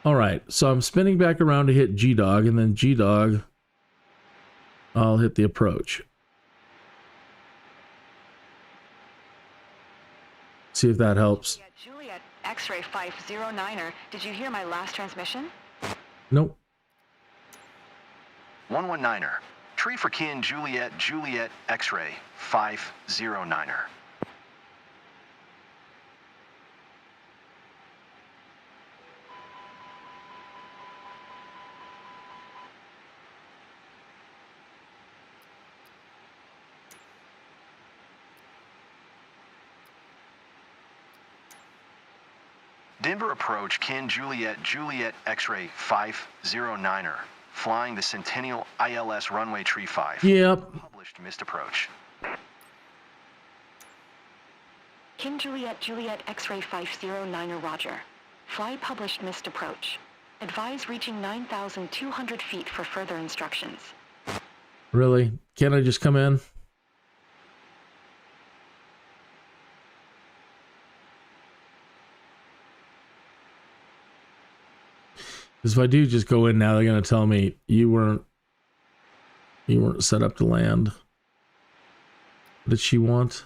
A: All right, so I'm spinning back around to hit G-Dog, and then G-Dog, I'll hit the approach. See if that helps.
C: Juliet X-ray 509er. Did you hear my last transmission?
A: Nope.
B: 119er. Tree for Kin Juliet Juliet X-ray 509er. Denver approach Kin Juliet Juliet X-ray 509er. Flying the Centennial ILS runway tree 5.
A: Yep.
B: Published missed approach.
C: Kin Juliet Juliet X-ray 509er Roger. Fly published missed approach. Advise reaching 9,200 feet for further instructions.
A: Really? Can't I just come in? Because if I do just go in now, they're going to tell me you weren't set up to land. What did she want?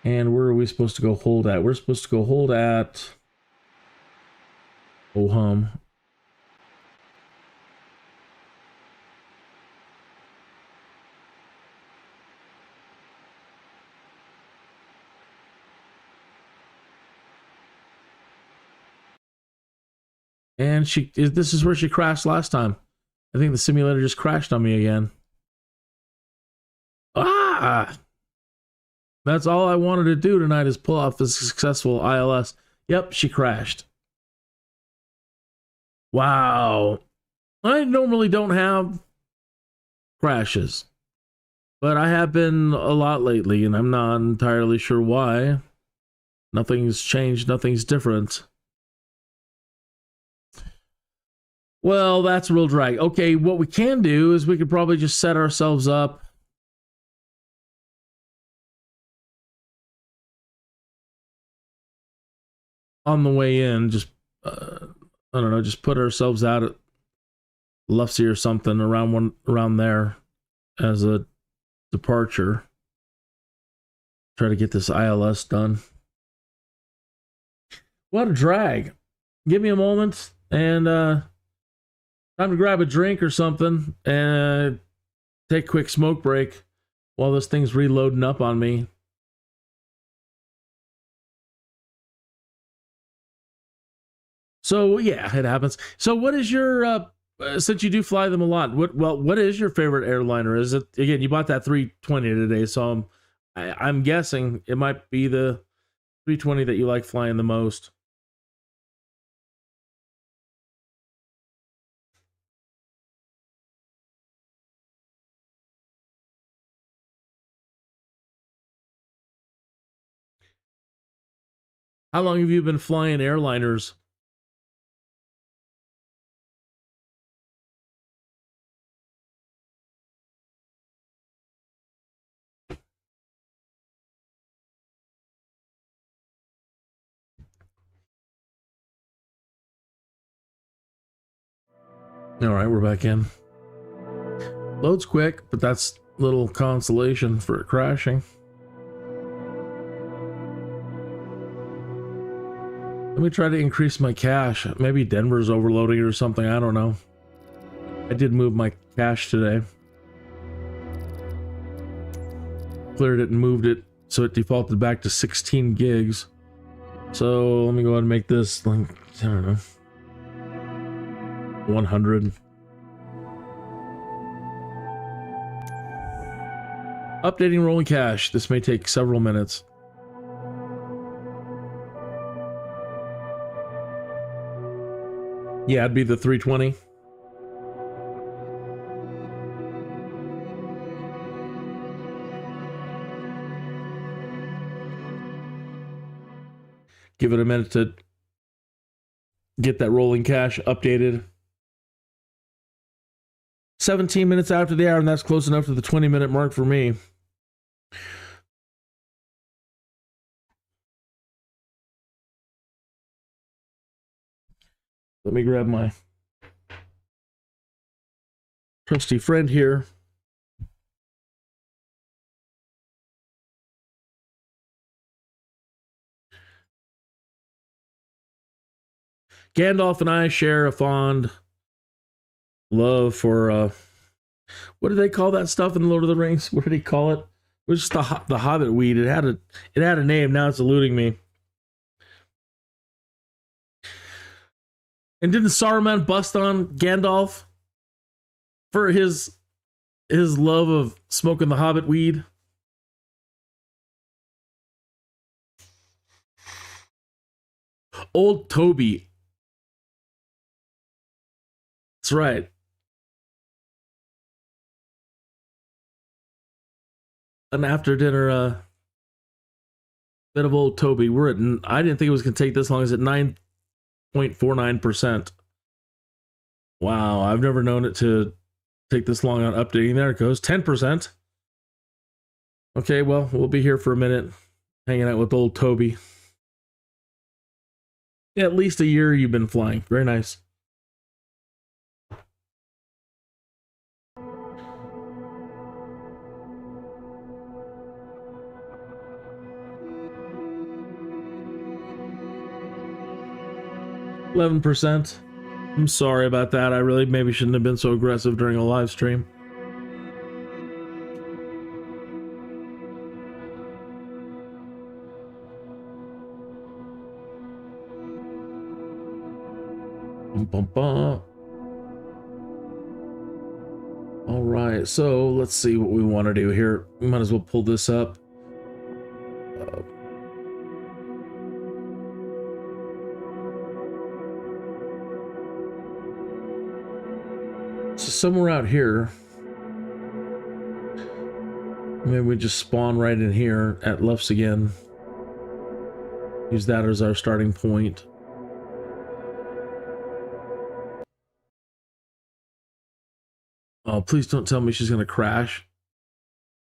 A: And where are we supposed to go hold at? We're supposed to go hold at Ohum. And this is where she crashed last time. I think the simulator just crashed on me again. Ah! That's all I wanted to do tonight is pull off a successful ILS. Yep, she crashed. Wow. I normally don't have crashes, but I have been a lot lately, and I'm not entirely sure why. Nothing's changed, nothing's different. Well, that's a real drag. Okay, what we can do is we could probably just set ourselves up on the way in. Just, I don't know, just put ourselves out at Lufsey or something around there as a departure. Try to get this ILS done. What a drag. Give me a moment and time to grab a drink or something and take a quick smoke break while this thing's reloading up on me. So yeah, it happens. So what is your since you do fly them a lot, what is your favorite airliner? Is it, again, you bought that 320 today, so I'm guessing it might be the 320 that you like flying the most. How long have you been flying airliners? All right, we're back in. Loads quick, but that's little consolation for it crashing. Let me try to increase my cache. Maybe Denver's overloading or something. I don't know. I did move my cache today. Cleared it and moved it, so it defaulted back to 16 gigs. So let me go ahead and make this, like, I don't know, 100. Updating rolling cache. This may take several minutes. Yeah, it'd be the 320. Give it a minute to get that rolling cache updated. 17 minutes after the hour, and that's close enough to the 20-minute mark for me. Let me grab my trusty friend here. Gandalf and I share a fond love for what did they call that stuff in Lord of the Rings? What did he call it? It was just the Hobbit weed. It had a name. Now it's eluding me. And didn't Saruman bust on Gandalf for his love of smoking the Hobbit weed? Old Toby. That's right. An after dinner bit of Old Toby. We're at, I didn't think it was going to take this long. It's at 9.49%. Wow, I've never known it to take this long on updating. There it goes, 10%. Okay, well, we'll be here for a minute hanging out with Old Toby. Yeah, at least a year you've been flying. Very nice. %. I'm sorry about that. I really maybe shouldn't have been so aggressive during a live stream. All right, so let's see what we want to do here. We might as well pull this up. So somewhere out here, maybe we just spawn right in here at Luff's again. Use that as our starting point. Oh, please don't tell me she's going to crash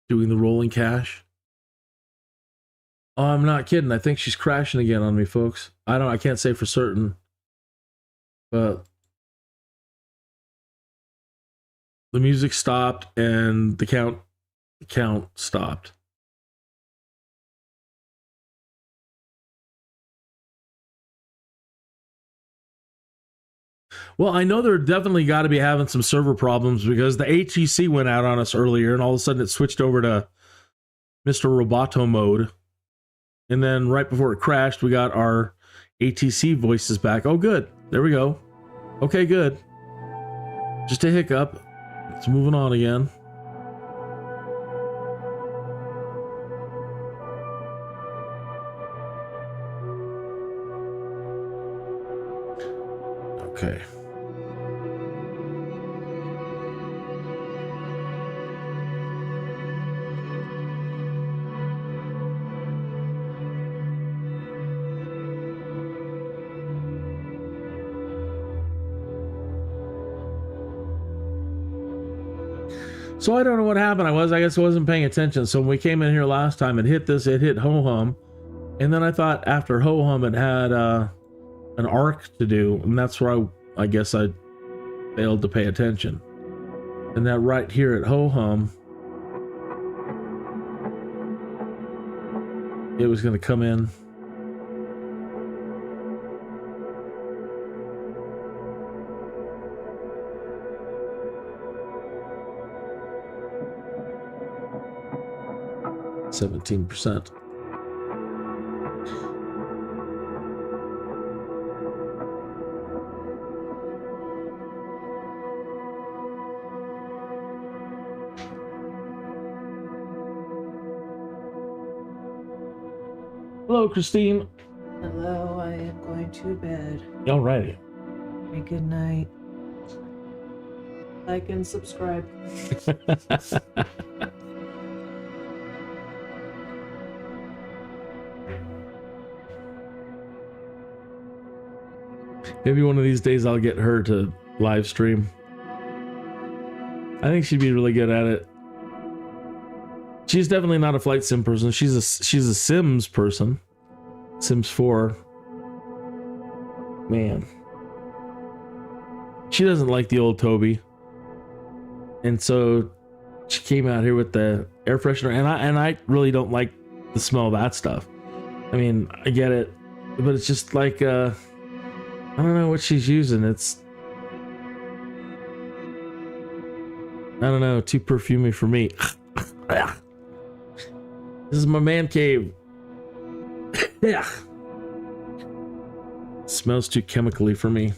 A: doing the rolling cache. Oh, I'm not kidding. I think she's crashing again on me, folks. I can't say for certain, but the music stopped and the count stopped. Well, I know they're definitely got to be having some server problems because the HEC went out on us earlier and all of a sudden it switched over to Mr. Roboto mode. And then right before it crashed, we got our ATC voices back. Oh, good. There we go. Okay, good. Just a hiccup. It's moving on again. Okay. So I don't know what happened. I guess I wasn't paying attention. So when we came in here last time, it hit ho-hum. And then I thought after ho-hum, it had an arc to do. And that's where I guess I failed to pay attention. And that right here at ho-hum, it was going to come in. %. Hello, Christine.
E: Hello, I am going to bed.
A: Alrighty.
E: Good night. Like and subscribe.
A: Maybe one of these days I'll get her to live stream. I think she'd be really good at it. She's definitely not a flight sim person. She's a Sims person. Sims 4. Man. She doesn't like the old Toby. And so she came out here with the air freshener, and I really don't like the smell of that stuff. I mean, I get it, but it's just like I I don't know what she's using. It's, I don't know, too perfumey for me. This is my man cave. Yeah. Smells too chemically for me.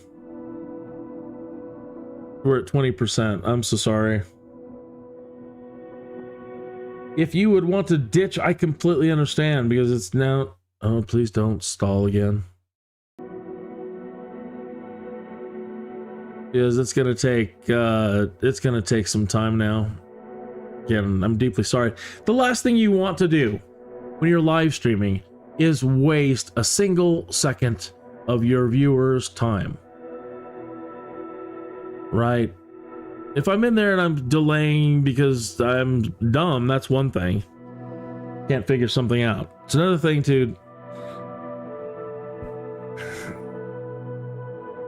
A: We're at 20%. I'm so sorry. If you would want to ditch, I completely understand, because it's now... Oh, please don't stall again. Because it's gonna take some time now. Again, I'm deeply sorry. The last thing you want to do when you're live streaming is waste a single second of your viewers' time. Right? If I'm in there and I'm delaying because I'm dumb, that's one thing. Can't figure something out. It's another thing to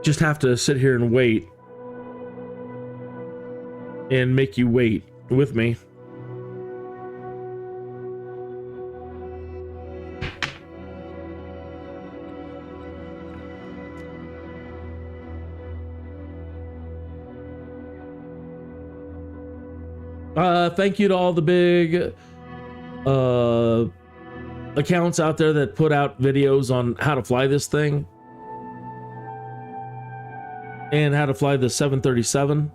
A: just have to sit here and wait and make you wait with me. Thank you to all the big accounts out there that put out videos on how to fly this thing and how to fly the 737.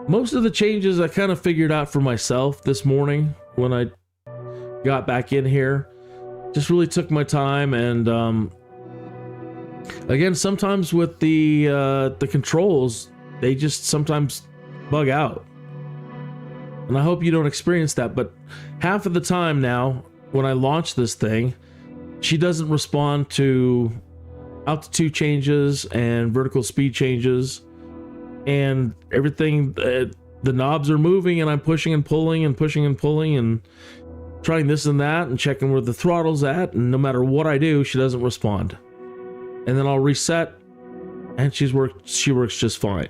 A: Most of the changes I kind of figured out for myself this morning when I got back in here. Just really took my time, and again, sometimes with the controls, they just sometimes bug out. And I hope you don't experience that, but half of the time now, when I launch this thing, she doesn't respond to altitude changes and vertical speed changes, and everything, the knobs are moving, and I'm pushing and pulling and pushing and pulling and trying this and that and checking where the throttle's at, and no matter what I do, she doesn't respond. And then I'll reset, and she works just fine.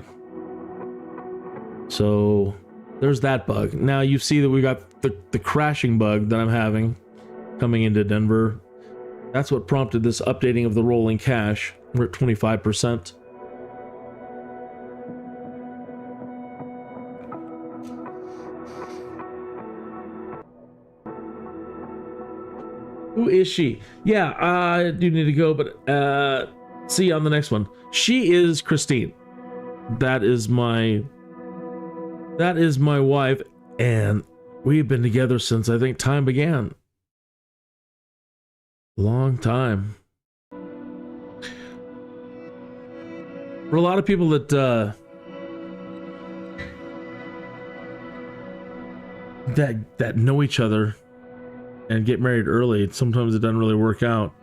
A: So there's that bug. Now you see that we got the crashing bug that I'm having coming into Denver. That's what prompted this updating of the rolling cache. We're at 25%. Who is she? Yeah, I do need to go, but see you on the next one. She is Christine. That is my wife, and we've been together since I think time began. Long time. For a lot of people that that know each other and get married early, sometimes it doesn't really work out.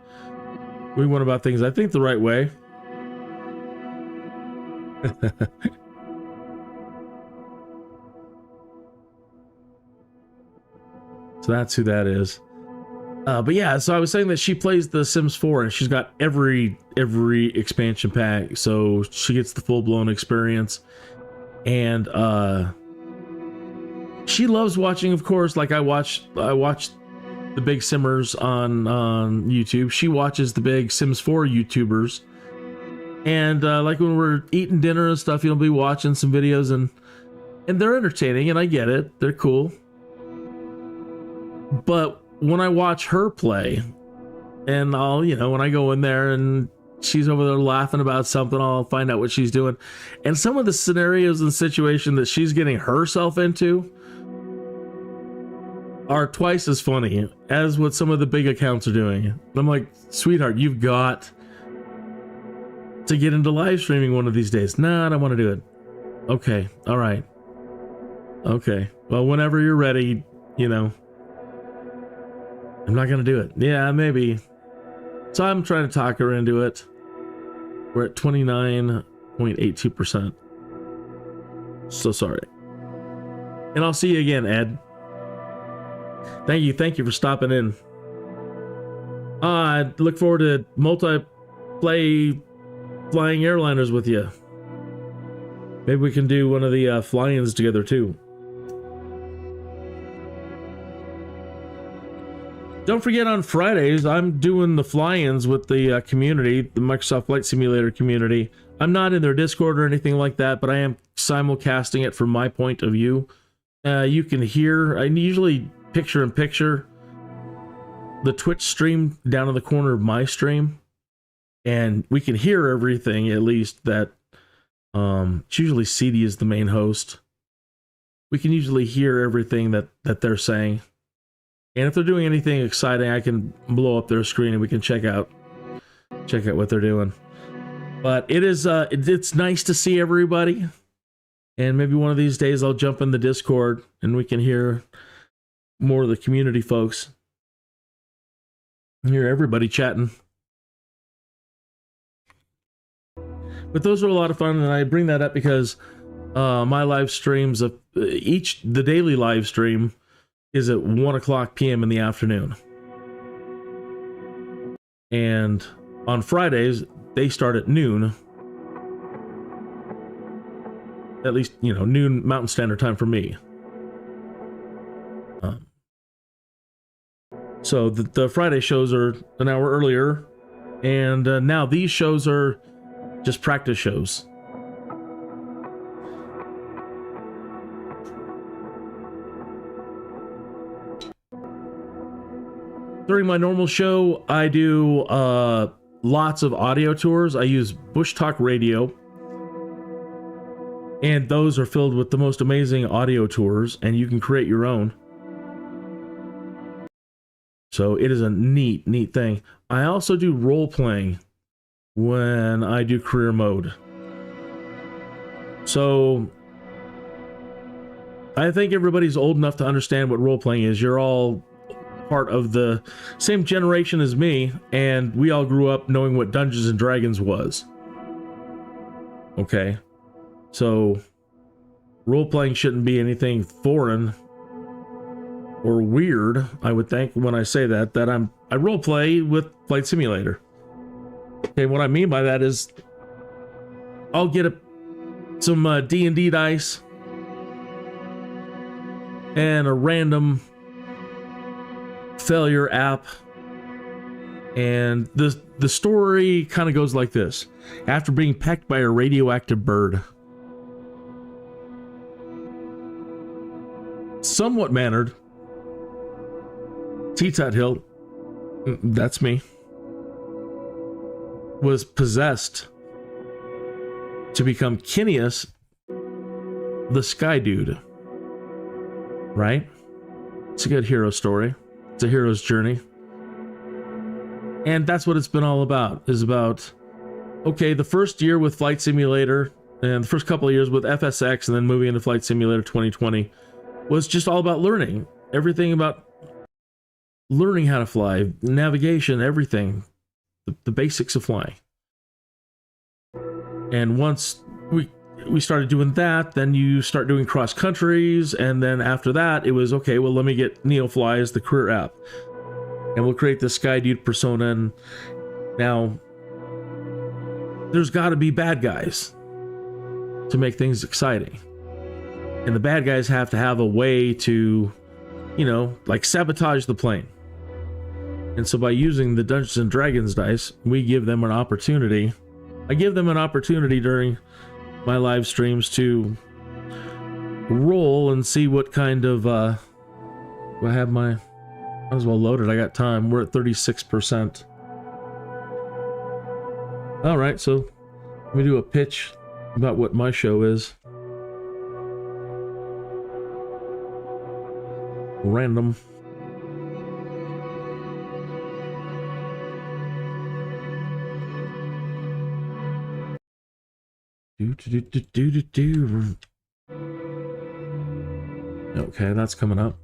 A: We went about things, I think, the right way. So that's who that is. But yeah, so I was saying that she plays the Sims 4, and she's got every expansion pack, so she gets the full-blown experience. And she loves watching, of course, like I watch the big simmers on YouTube. She watches the big Sims 4 YouTubers. And like when we're eating dinner and stuff, you'll be watching some videos, and they're entertaining, and I get it. They're cool. But when I watch her play, and I'll, when I go in there and she's over there laughing about something, I'll find out what she's doing. And some of the scenarios and situations that she's getting herself into are twice as funny as what some of the big accounts are doing. I'm like, sweetheart, you've got to get into live streaming one of these days. Nah, I don't want to do it. Okay. All right. Okay. Well, whenever you're ready, I'm not going to do it. Yeah, maybe. So I'm trying to talk her into it. We're at 29.82%. So sorry. And I'll see you again, Ed. Thank you for stopping in. I look forward to flying airliners with you. Maybe we can do one of the fly-ins together too. Don't forget, on Fridays, I'm doing the fly-ins with the community, the Microsoft Flight Simulator community. I'm not in their Discord or anything like that, but I am simulcasting it from my point of view. You can hear, I usually picture-in-picture the Twitch stream down in the corner of my stream, and we can hear everything, at least that, it's usually CD is the main host. We can usually hear everything that they're saying. And if they're doing anything exciting, I can blow up their screen and we can check out what they're doing. But it is it's nice to see everybody. And maybe one of these days I'll jump in the Discord and we can hear more of the community folks. Hear everybody chatting. But those are a lot of fun, and I bring that up because my live streams of the daily live stream is at 1:00 p.m. in the afternoon. And on Fridays, they start at noon. At least, noon Mountain Standard Time for me. So the Friday shows are an hour earlier, and now these shows are just practice shows. During my normal show, I do lots of audio tours. I use Bush Talk Radio, and those are filled with the most amazing audio tours, and you can create your own. So it is a neat thing. I also do role-playing when I do career mode. So I think everybody's old enough to understand what role-playing is. You're all part of the same generation as me, and we all grew up knowing what Dungeons and Dragons was. Okay, so role-playing shouldn't be anything foreign or weird, I would think, when I say that I role-play with Flight Simulator. Okay, what I mean by that is I'll get some D&D dice and a random failure app, and the story kind of goes like this. After being pecked by a radioactive bird, somewhat mannered, Tuthill, that's me, was possessed to become Kineas, the Sky Dude. Right? It's a good hero story. It's a hero's journey. And that's what it's been all about. Is about, okay, the first year with Flight Simulator and the first couple of years with FSX and then moving into Flight Simulator 2020 was just all about learning. Everything about learning how to fly, navigation, everything. The basics of flying. And once we started doing that, then you start doing cross countries, and then after that it was okay, well, let me get NeoFly as the career app, and we'll create the Sky Dude persona. And now there's got to be bad guys to make things exciting, and the bad guys have to have a way to, like sabotage the plane. And so by using the Dungeons and Dragons dice, we give them an opportunity. I give them an opportunity during my live streams to roll and see what kind of I have my, might as well load it. I got time. We're at 36%. All right, so let me do a pitch about what my show is. Random. Okay, that's coming up.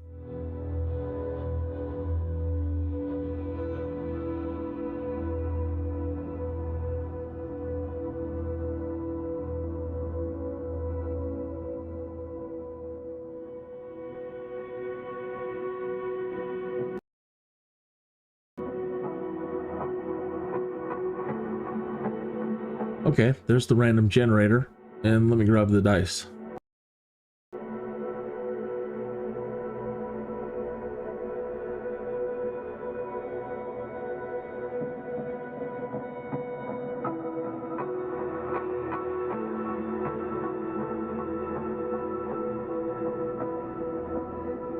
A: Okay, there's the random generator, and let me grab the dice.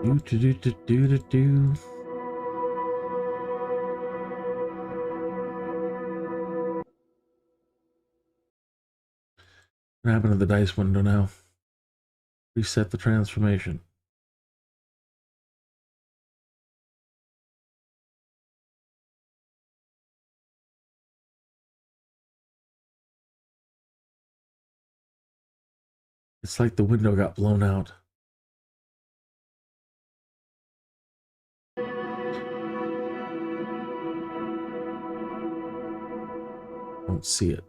A: Do. What happened to the dice window now? Reset the transformation. It's like the window got blown out. Don't see it.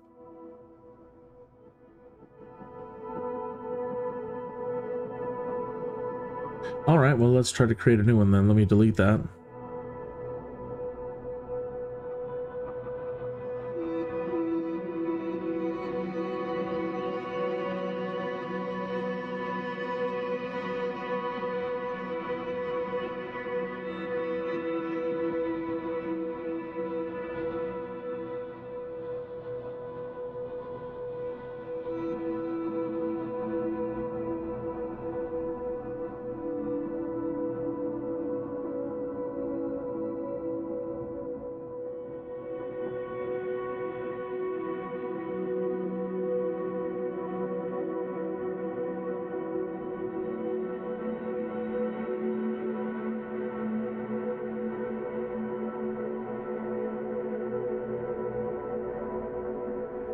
A: All right, well, let's try to create a new one then. Let me delete that.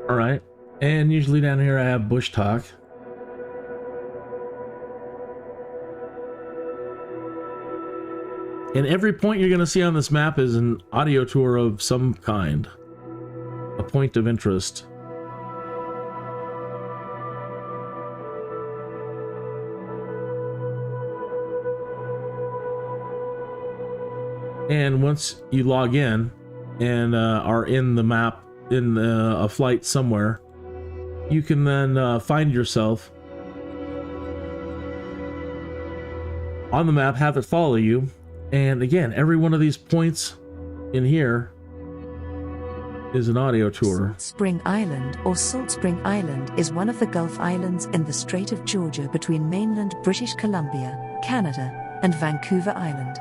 A: All right, and usually down here I have bush talk. And every point you're going to see on this map is an audio tour of some kind, a point of interest. And once you log in and are in the map, in a flight somewhere, you can then find yourself on the map, have it follow you, and again, every one of these points in here is an audio tour.
F: Salt Spring Island, or Salt Spring Island, is one of the Gulf Islands in the Strait of Georgia between mainland British Columbia, Canada, and Vancouver Island.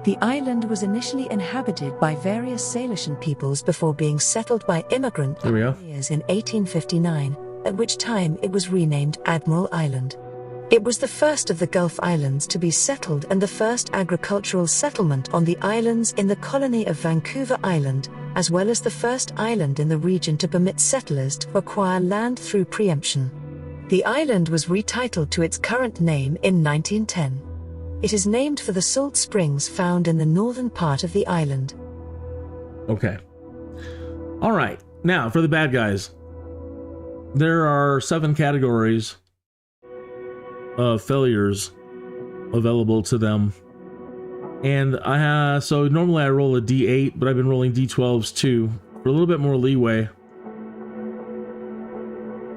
F: The island was initially inhabited by various Salishan peoples before being settled by immigrant pioneers in 1859, at which time it was renamed Admiral Island. It was the first of the Gulf Islands to be settled and the first agricultural settlement on the islands in the colony of Vancouver Island, as well as the first island in the region to permit settlers to acquire land through preemption. The island was retitled to its current name in 1910. It is named for the salt springs found in the northern part of the island.
A: Okay. All right. Now, for the bad guys. There are 7 categories of failures available to them. And so normally I roll a D8, but I've been rolling D12s too, for a little bit more leeway.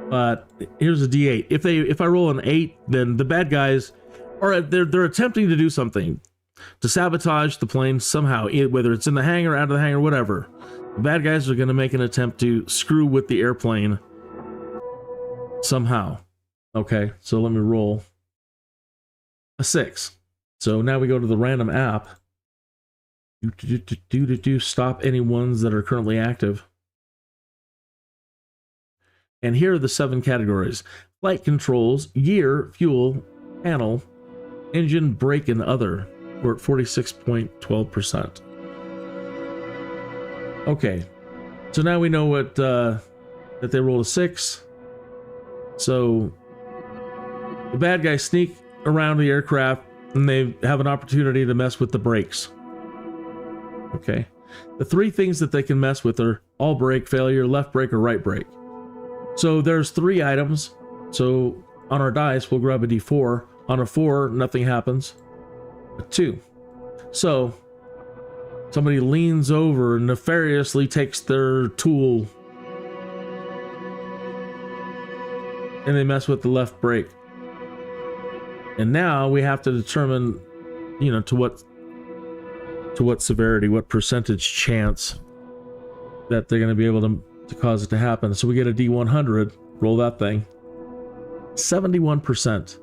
A: But here's a D8. If I roll an 8, then the bad guys, or they're attempting to do something to sabotage the plane somehow, whether it's in the hangar, out of the hangar, whatever. The bad guys are going to make an attempt to screw with the airplane somehow. Okay, so let me roll a 6. So now we go to the random app. Stop any ones that are currently active. And here are the 7 categories: flight controls, gear, fuel, panel, engine, brake, and other. We're at 46.12%. Okay, so now we know what that they rolled a 6. So the bad guys sneak around the aircraft and they have an opportunity to mess with the brakes. Okay, the 3 things that they can mess with are all brake failure, left brake, or right brake. So there's 3 items. So on our dice, we'll grab a D4. On a 4, nothing happens. A 2. So somebody leans over and nefariously takes their tool and they mess with the left brake. And now we have to determine, to what severity, what percentage chance that they're going to be able to cause it to happen. So we get a D100, roll that thing. 71%.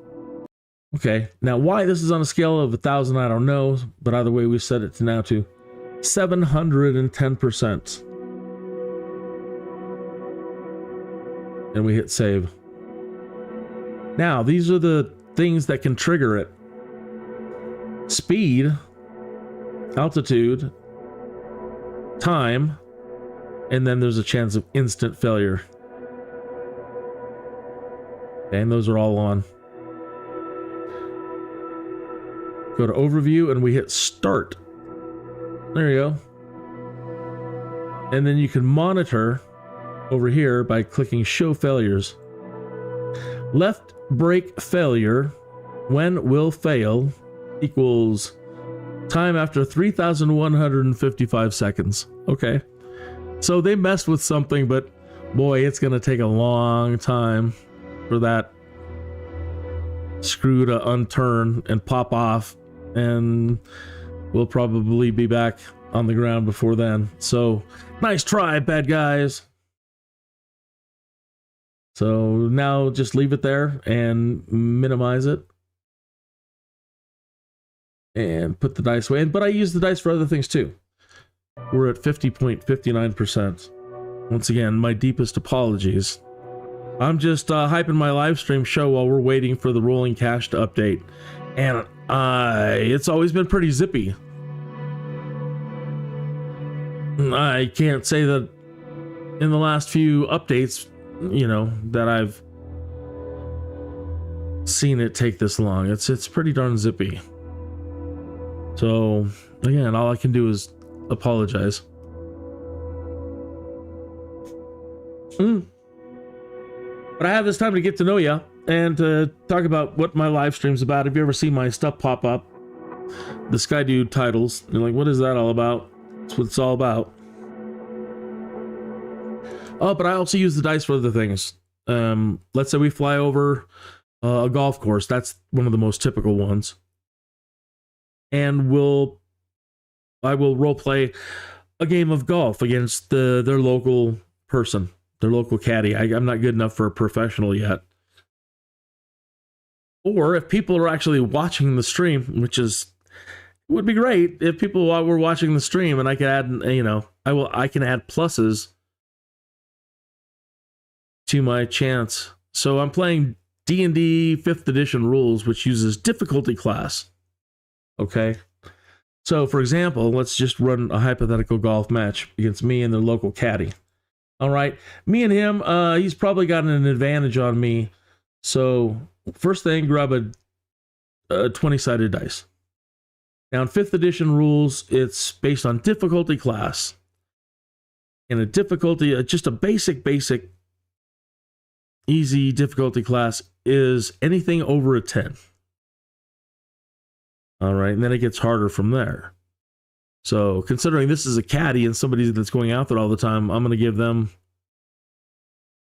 A: Okay, now why this is on a scale of 1,000, I don't know, but either way, we set it to now to 710%. And we hit save. Now, these are the things that can trigger it. Speed, altitude, time, and then there's a chance of instant failure. Okay, and those are all on. Go to overview and we hit start. There you go. And then you can monitor over here by clicking show failures. Left brake failure, when will fail, equals time after 3,155 seconds. Okay. So they messed with something, but boy, it's going to take a long time for that screw to unturn and pop off. And we'll probably be back on the ground before then. So, nice try, bad guys. So now just leave it there and minimize it. And put the dice away. But I use the dice for other things too. We're at 50.59%. Once again, my deepest apologies. I'm just hyping my live stream show while we're waiting for the rolling cache to update. And it's always been pretty zippy. I can't say that in the last few updates, you know, that I've seen it take this long. It's pretty darn zippy. So, again, all I can do is apologize. But I have this time to get to know you and to talk about what my live stream's about. If you ever see my stuff pop up, the Sky Dude titles, you're like, what is that all about? That's what it's all about. Oh, but I also use the dice for other things. Let's say we fly over a golf course. That's one of the most typical ones. And I will role play a game of golf against their local person, their local caddy. I'm not good enough for a professional yet. Or if people are actually watching the stream, which would be great if people were watching the stream, and I could add, you know, I can add pluses to my chance. So I'm playing D&D 5th edition rules, which uses difficulty class. Okay. So for example, let's just run a hypothetical golf match against me and the local caddy. All right. Me and him, he's probably got an advantage on me. So first thing, grab a 20-sided dice. Now in 5th edition rules, it's based on difficulty class. And a difficulty, just a basic, easy difficulty class is anything over a 10. All right, and then it gets harder from there. So considering this is a caddy and somebody that's going out there all the time, I'm going to give them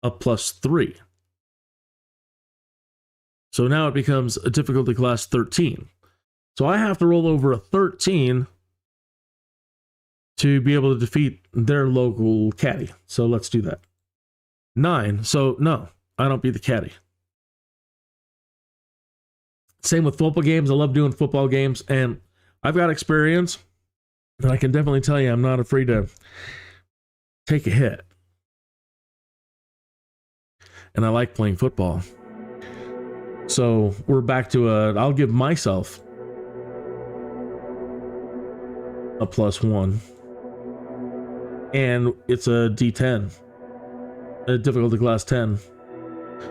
A: a +3. So now it becomes a difficulty class 13. So I have to roll over a 13 to be able to defeat their local caddy. So let's do that. 9. So no, I don't beat the caddy. Same with football games. I love doing football games, and I've got experience, and I can definitely tell you I'm not afraid to take a hit. And I like playing football. So we're back to I'll give myself a +1. And it's a D10. A difficulty class 10.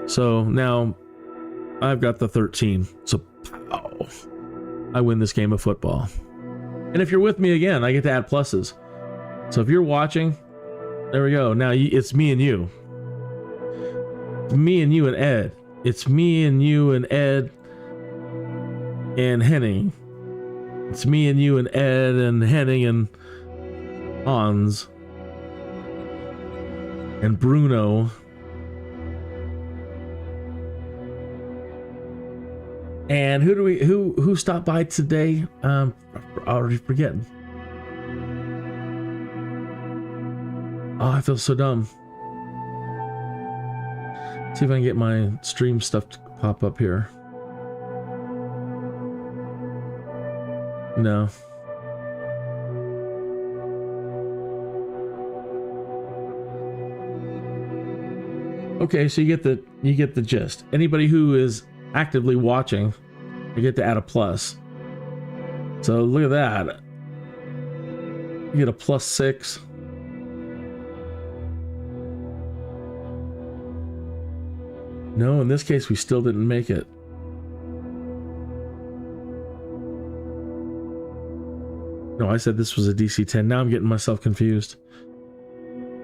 A: So now I've got the 13. So pow, I win this game of football. And if you're with me again, I get to add pluses. So if you're watching, there we go. Now it's me and you. Me and you and Ed. It's me and you and Ed and Henning. It's me and you and Ed and Henning and Hans and Bruno. And who stopped by today? I'm already forgetting. Oh, I feel so dumb. See if I can get my stream stuff to pop up here. No. Okay, so you get the gist. Anybody who is actively watching, you get to add a plus. So look at that. You get a +6. No, in this case, we still didn't make it. No, I said this was a DC-10. Now I'm getting myself confused.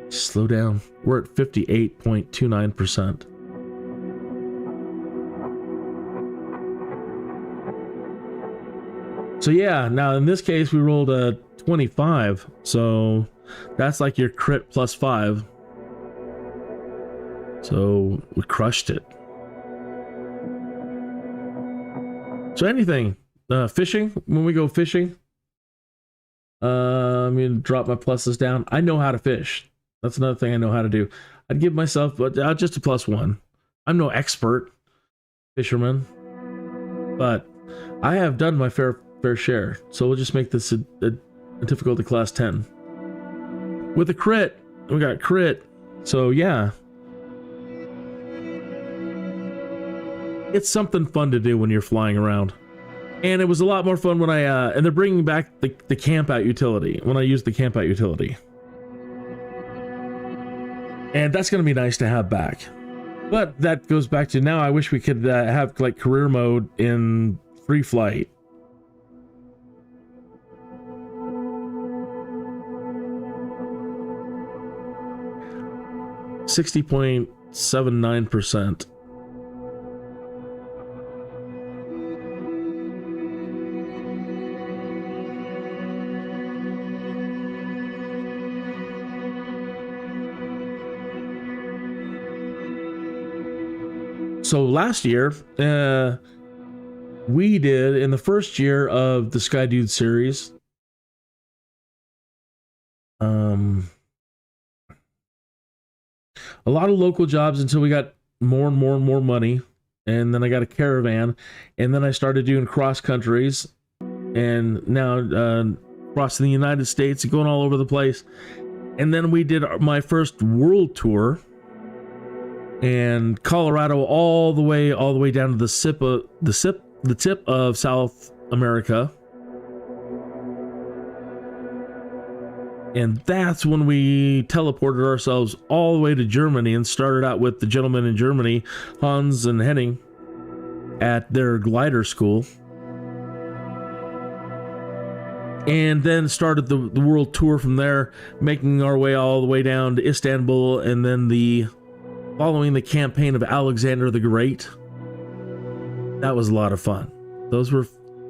A: Slow down. We're at 58.29%. So yeah, now in this case, we rolled a 25. So that's like your crit +5. So we crushed it. So anything, fishing, when we go fishing, I'm going to drop my pluses down. I know how to fish. That's another thing I know how to do. I'd give myself just a +1. I'm no expert fisherman, but I have done my fair share. So we'll just make this a difficulty class 10. With a crit, we got crit. So yeah. It's something fun to do when you're flying around. And it was a lot more fun when and they're bringing back the camp out utility, when I used the camp out utility. And that's going to be nice to have back. But that goes back to now I wish we could have like career mode in free flight. .79%. So last year, we did, in the first year of the Sky Dude series, a lot of local jobs until we got more and more and more money. And then I got a caravan. And then I started doing cross countries. And now crossing the United States, going all over the place. And then we did my first world tour. And Colorado all the way down to the tip of South America. And that's when we teleported ourselves all the way to Germany and started out with the gentlemen in Germany, Hans and Henning, at their glider school. And then started the world tour from there, making our way all the way down to Istanbul, and then following the campaign of Alexander the Great. That was a lot of fun. Those were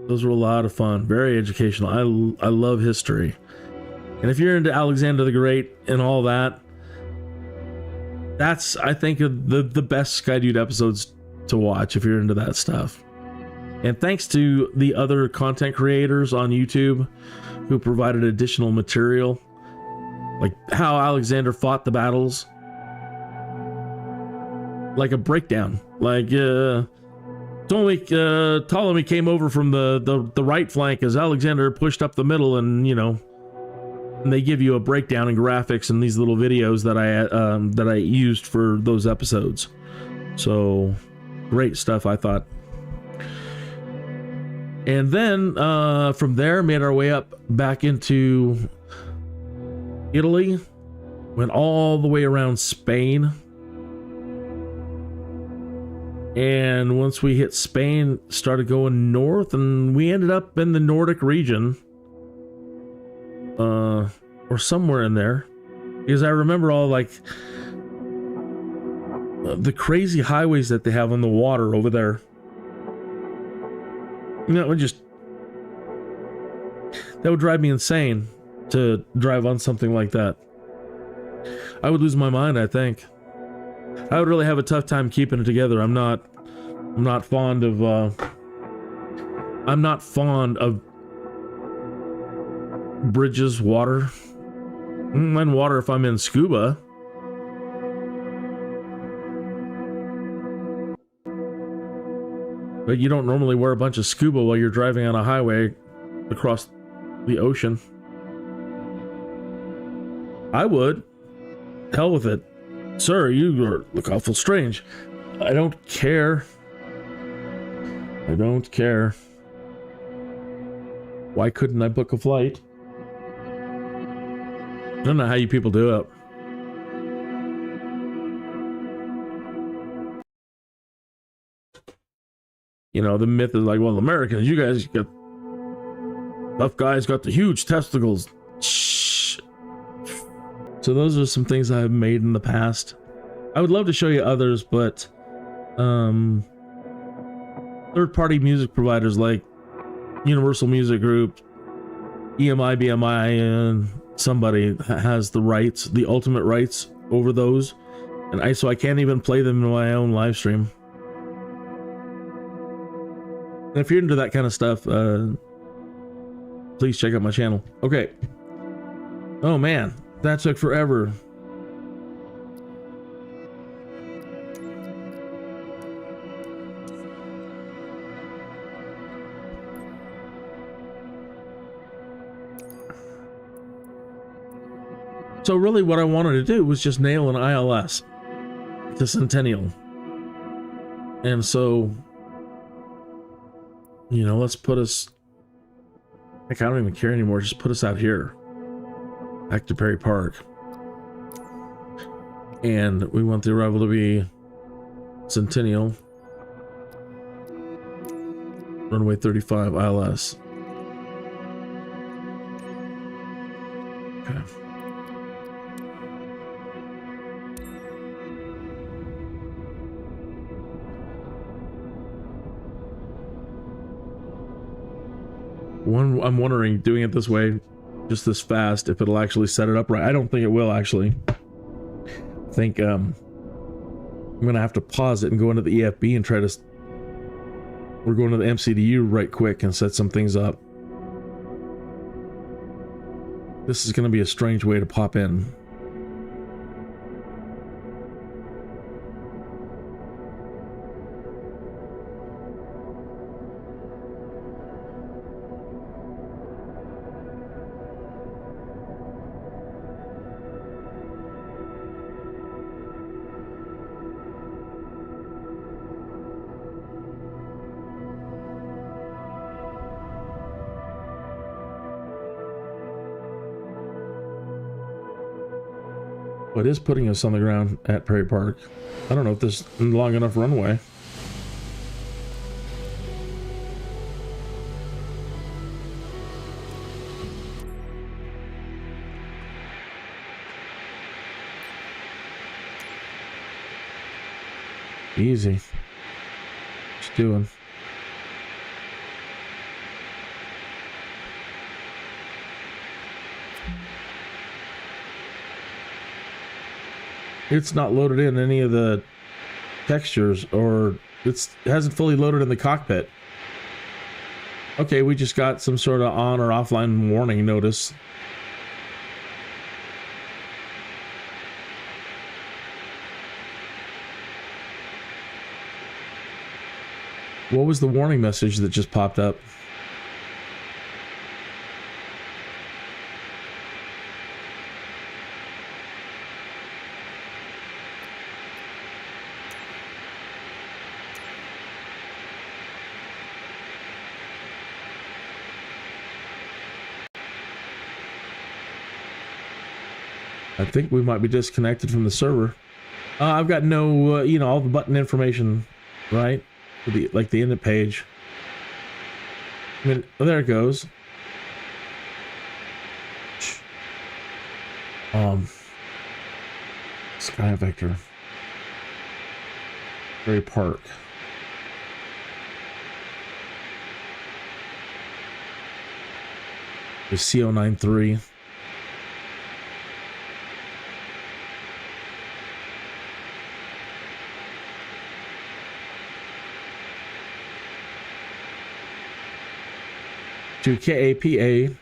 A: a lot of fun. Very educational. I love history. And if you're into Alexander the Great and all that, that's, I think, the best Sky Dude episodes to watch if you're into that stuff. And thanks to the other content creators on YouTube who provided additional material, like how Alexander fought the battles. Like a breakdown, like Ptolemy came over from the right flank as Alexander pushed up the middle, and and they give you a breakdown and graphics in these little videos that I used for those episodes. So great stuff, I thought. And then from there, made our way up back into Italy, went all the way around Spain. And once we hit Spain, started going north, and we ended up in the Nordic region, or somewhere in there, because I remember all like the crazy highways that they have on the water over there. That would drive me insane to drive on something like that. I would lose my mind, I think. I would really have a tough time keeping it together. I'm not fond of bridges, water. I don't mind water if I'm in scuba. But you don't normally wear a bunch of scuba while you're driving on a highway across the ocean. I would. Hell with it. Sir, you look awful strange. I don't care. I don't care. Why couldn't I book a flight? I don't know how you people do it. You know, the myth is like, well, Americans, you guys got tough guys, got the huge testicles. Shh. So those are some things I've made in the past. I would love to show you others, but third-party music providers like Universal Music Group, EMI, BMI, and somebody has the rights, the ultimate rights over those, and so I can't even play them in my own live stream. And if you're into that kind of stuff, please check out my channel. Okay. Oh man, that took forever. So really what I wanted to do was just nail an ILS to Centennial. And so, you know, let's put us, heck, I don't even care anymore. Just put us out here, back to Perry Park. And we want the arrival to be Centennial, runway 35 ILS. Okay. I'm wondering, doing it this way, just this fast, if it'll actually set it up right. I don't think it will, actually. I think I'm gonna have to pause it and go into the EFB and try to... We're going to the MCDU right quick and set some things up. This is gonna be a strange way to pop in. It is putting us on the ground at Perry Park. I don't know if this is long enough runway. Easy. Just doing. It's not loaded in any of the textures, or it hasn't fully loaded in the cockpit. Okay, we just got some sort of on or offline warning notice. What was the warning message that just popped up? I think we might be disconnected from the server. I've got no, you know, all the button information, right? Like the init page. I mean, oh, there it goes. Sky Vector. Perry Park. The CO93. To KAPA.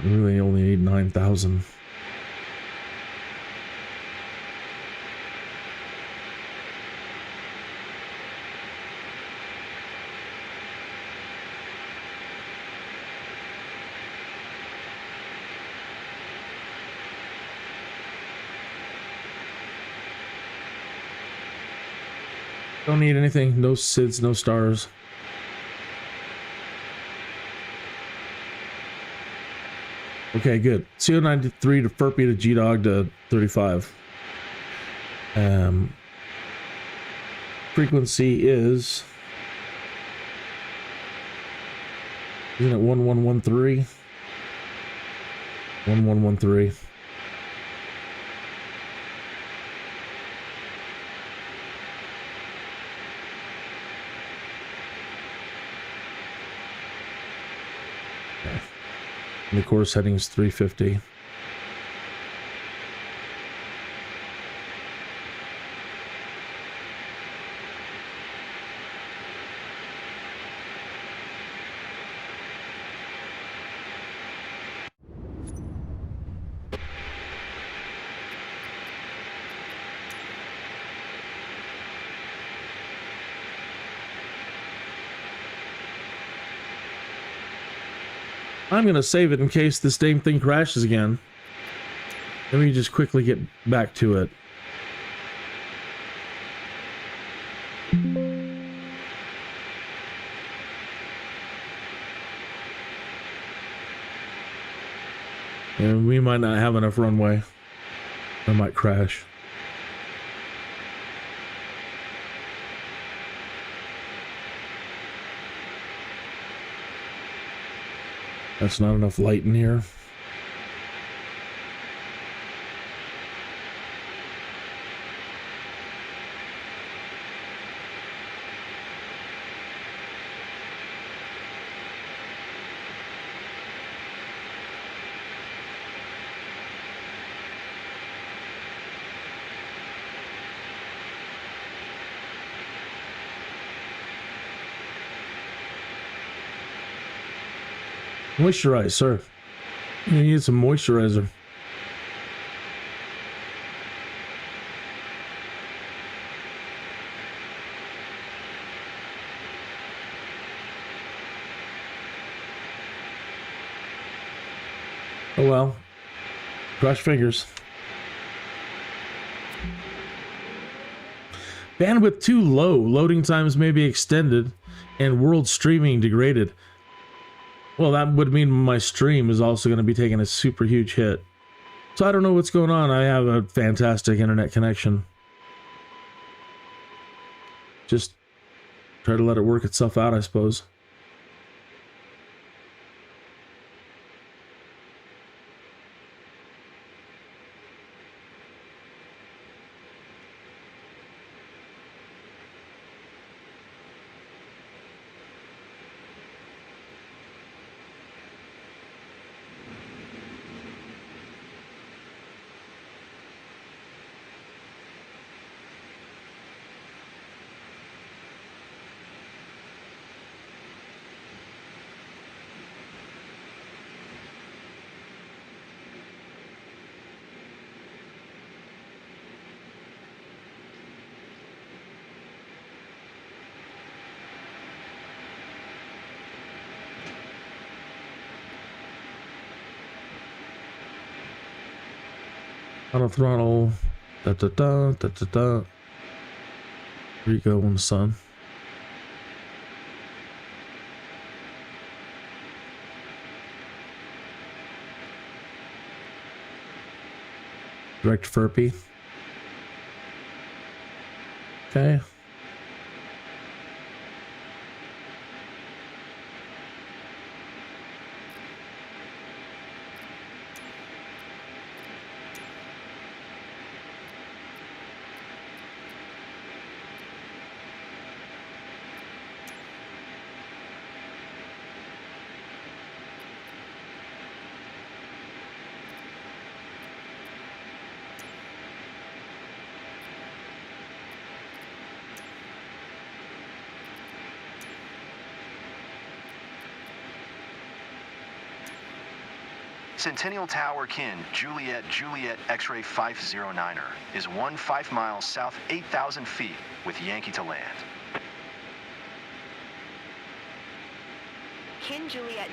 A: We really only need 9,000. Don't need anything. No SIDS, no stars. Okay, good. CO93 to Furpy to G-Dog to 35. Frequency is... Isn't it 1113? 1113. And the course heading is 350. I'm going to save it in case this damn thing crashes again. Let me just quickly get back to it. And we might not have enough runway. I might crash. That's not enough light in here. Moisturize, sir. You need some moisturizer. Oh well. Cross fingers. Bandwidth too low. Loading times may be extended and world streaming degraded. Well, that would mean my stream is also going to be taking a super huge hit. So I don't know what's going on. I have a fantastic internet connection. Just try to let it work itself out, I suppose. On a throttle, da da da da da da. There you go in the sun. Direct Furpy. Okay.
B: Centennial Tower Kin, Juliet X-ray 509er, is 5 miles south, 8,000 feet, with Yankee to land.
C: Kin Juliet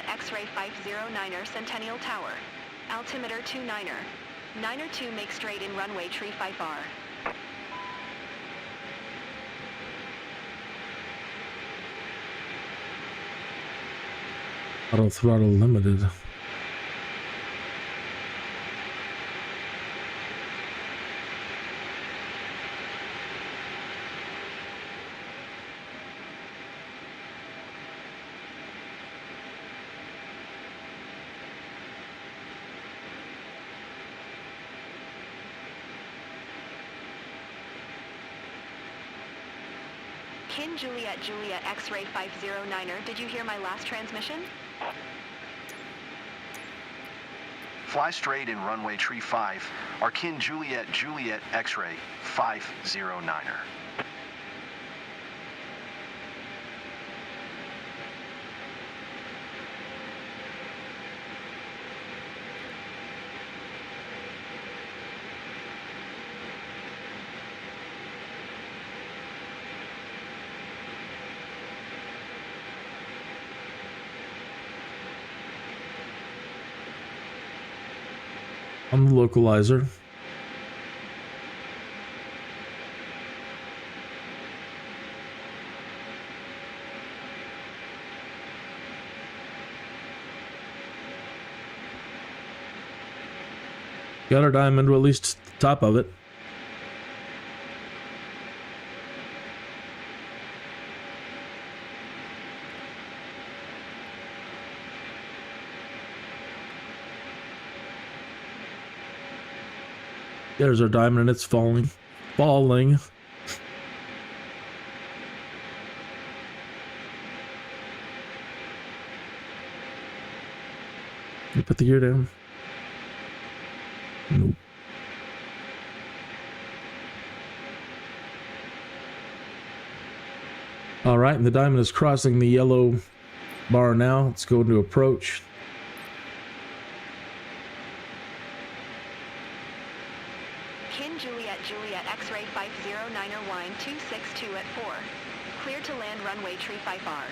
C: X-ray 509er Centennial Tower. Altimeter 29er. 9er 2 make straight in runway tree 5R.
A: Auto throttle limited.
C: Kin Juliet X-ray 509er, did you hear my last transmission?
B: Fly straight in runway tree 5, our Kin Juliet X-ray 509er.
A: On the localizer. Got our diamond, or at least the top of it. There's our diamond and it's falling. Falling. You put the gear down. Nope. All right, and the diamond is crossing the yellow bar now. Let's go into approach.
C: Kin Juliet X-ray 509er wine 262 at 4. Clear to land runway tree 5R.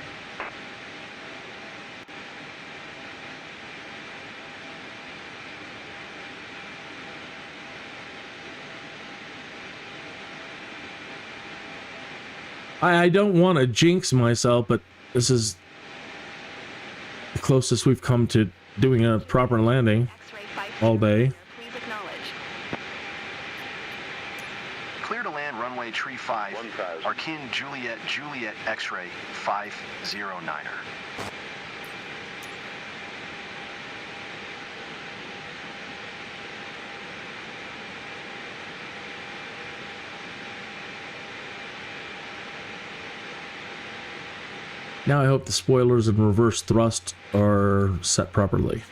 A: I don't want to jinx myself, but this is the closest we've come to doing a proper landing all day.
C: Please acknowledge.
B: Clear to land runway tree 5, our Kin Juliet X-ray 509er.
A: Now I hope the spoilers and reverse thrust are set properly.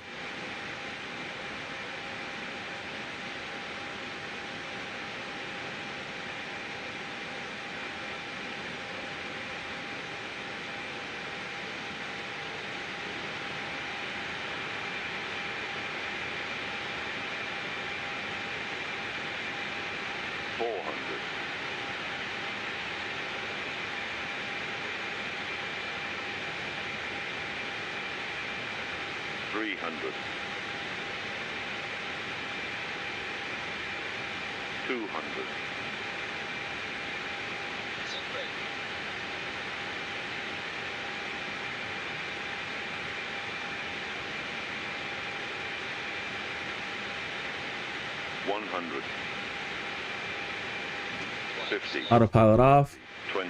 A: Autopilot off.
G: 20.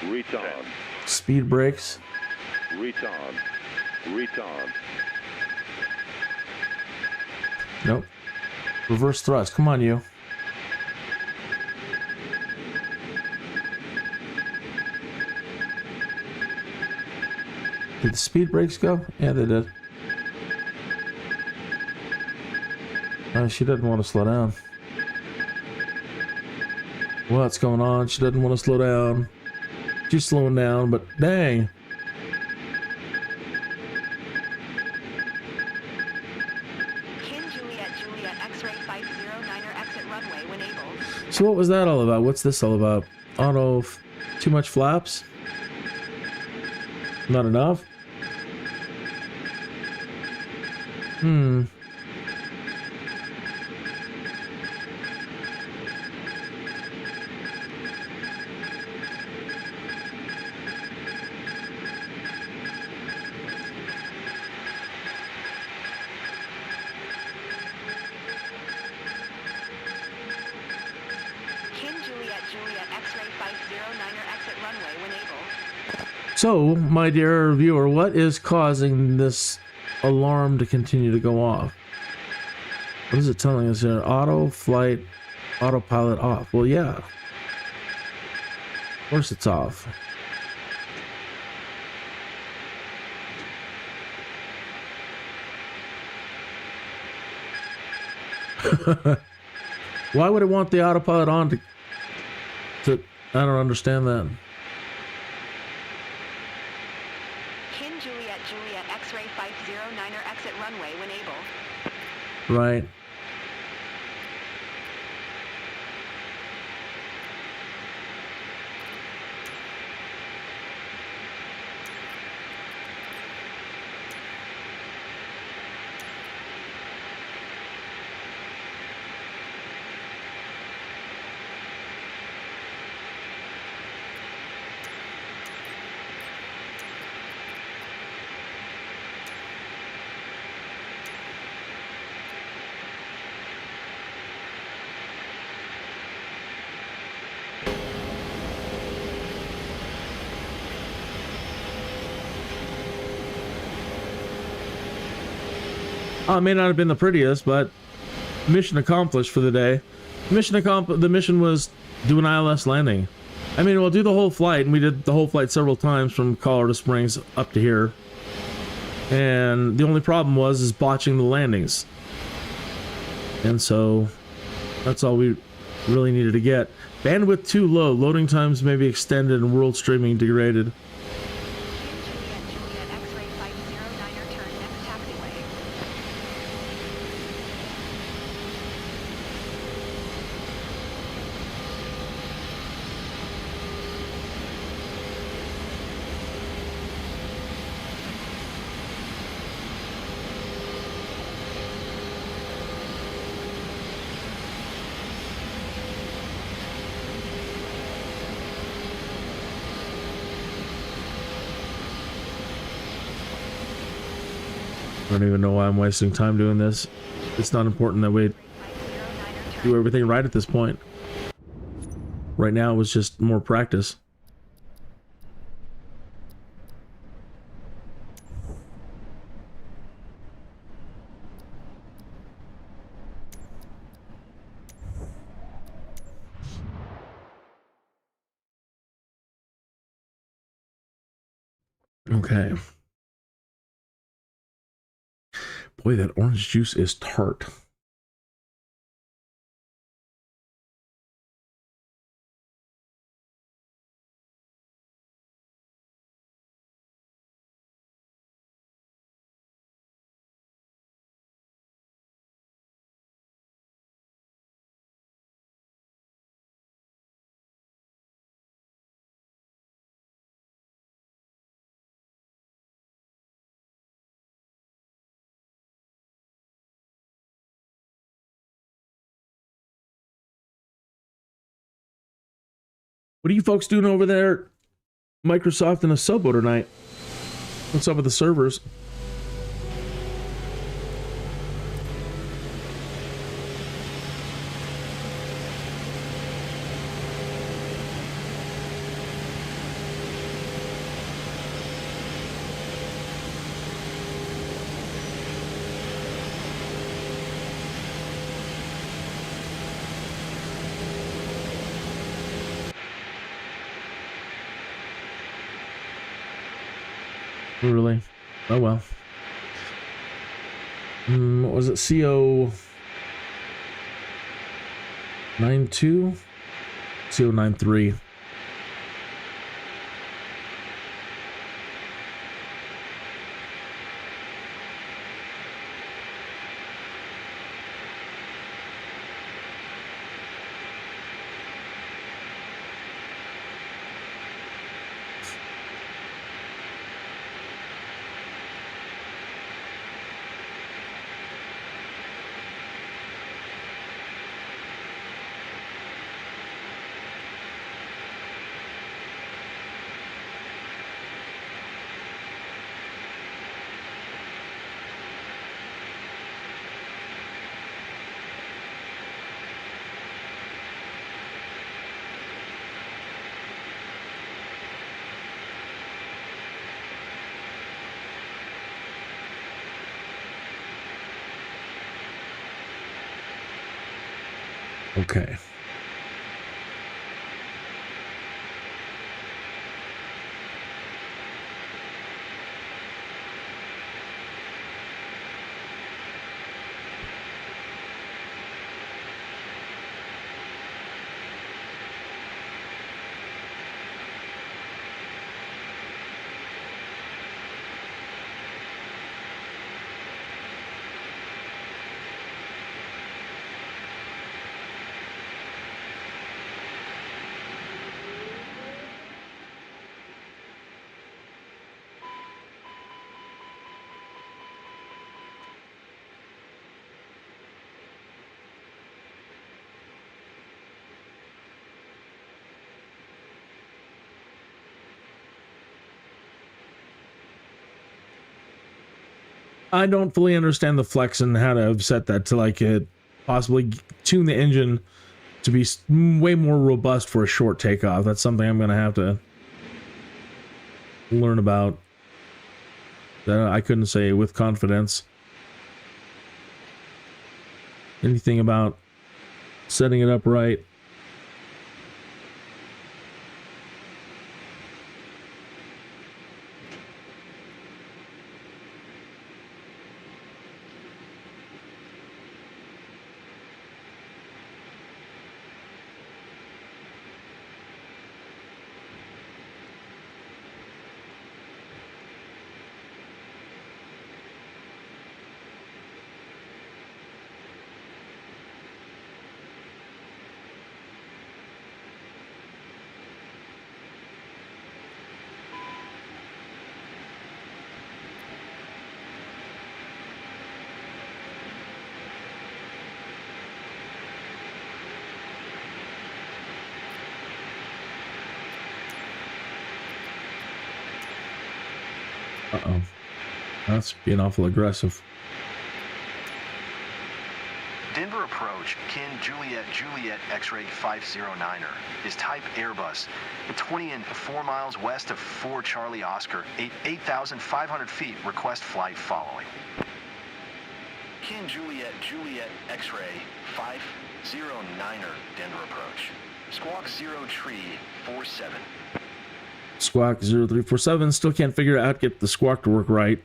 G: Retard.
A: Speed brakes.
G: Retard. Retard.
A: Nope. Reverse thrust. Come on, you. Did the speed brakes go? Yeah, they did. She didn't want to slow down. What's going on? She doesn't want to slow down. She's slowing down, but dang.
C: exit runway when able.
A: So what was that all about? What's this all about? Too much flaps? Not enough?
C: Juliet X-ray 509er exit runway when able.
A: So, my dear viewer, what is causing this alarm to continue to go off? What is it telling us here? Autopilot off. Well, yeah. Of course it's off. Why would it want the autopilot on to I don't understand that.
C: Juliet X-ray 509er exit runway when able.
A: Right. It may not have been the prettiest, but mission accomplished for the day. The mission was do an ILS landing. I mean, we'll do the whole flight, and we did the whole flight several times from Colorado Springs up to here. And the only problem is botching the landings. And so that's all we really needed to get. Bandwidth too low, loading times may be extended, and world streaming degraded.
C: Juliet X-ray 509er turn next taxiway.
A: I don't even know why I'm wasting time doing this. It's not important that we do everything right at this point. Right now it was just more practice. Okay. Boy, that orange juice is tart. What are you folks doing over there, Microsoft and Asobo tonight? What's up with the servers? Really? Oh well. What was it? CO 92? CO 93. Okay. I don't fully understand the flex and how to have set that to like it possibly tune the engine to be way more robust for a short takeoff. That's something I'm going to have to learn about. That I couldn't say with confidence. Anything about setting it up right. Uh-oh. That's being awful aggressive.
B: Denver approach, Kin Juliet X-ray 509er is type Airbus, at 20 and 4 miles west of 4 Charlie Oscar, 8,500 feet, request flight following. Kin Juliet X-ray 509er, Denver approach, squawk 0 tree 47.
A: Squawk 0347, still can't figure out how to get the squawk to work right.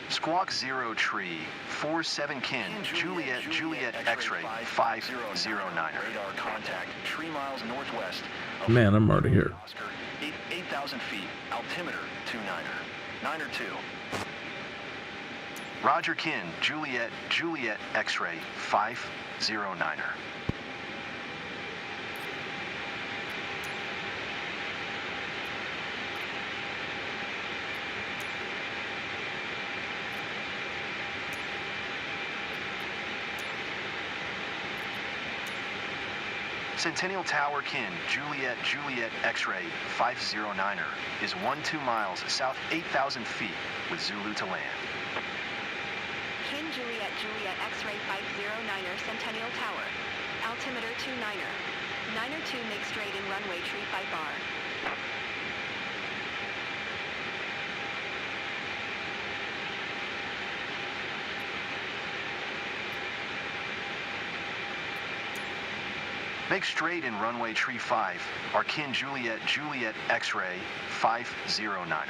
B: Squawk 0 tree 47 Kin Juliet X-ray 509er. Radar contact 3 miles northwest of
A: Man, I'm already here.
B: Oscar, 8,000 feet, altimeter 29er. 9er 2. Roger Kin, Juliet X-ray 509er. Centennial Tower Kin, Juliet X-ray 509er is 12 miles south 8,000 feet with Zulu to land.
C: Kin Juliet X-ray 509er Centennial Tower. Altimeter 29er. 9er 2 make straight in runway tree 5R.
B: Make straight in runway tree 5, our Kin Juliet X-ray 509er.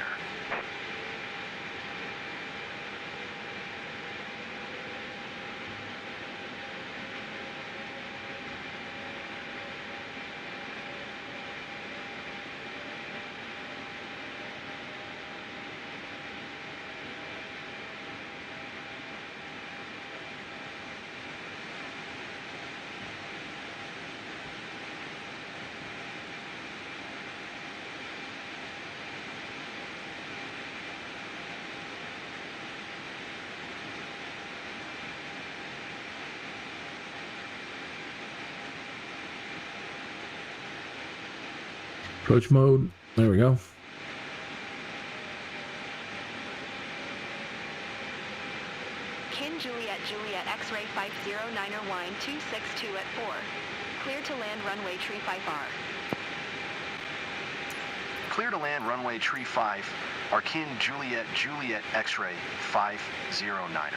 A: Approach mode. There we go.
C: Kin Juliet X-ray 509er wine 262 at 4. Clear to land runway tree 5R.
B: Clear to land runway tree 5, Arkin Juliet Juliet X-ray 509er.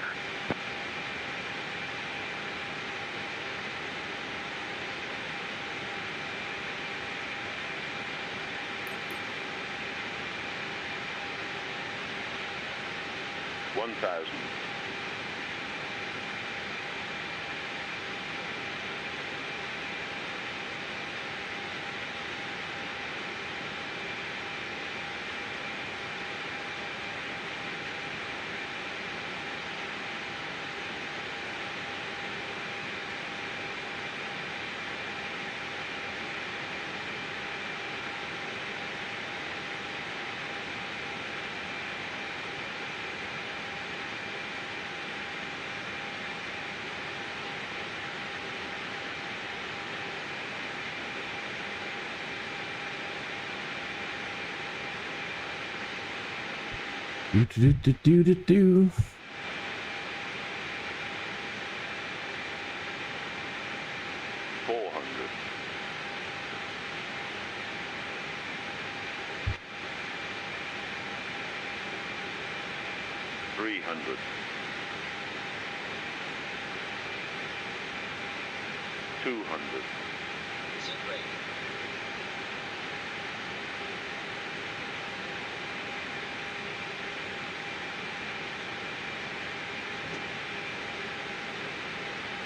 A: Do.
G: 400. 300. 200.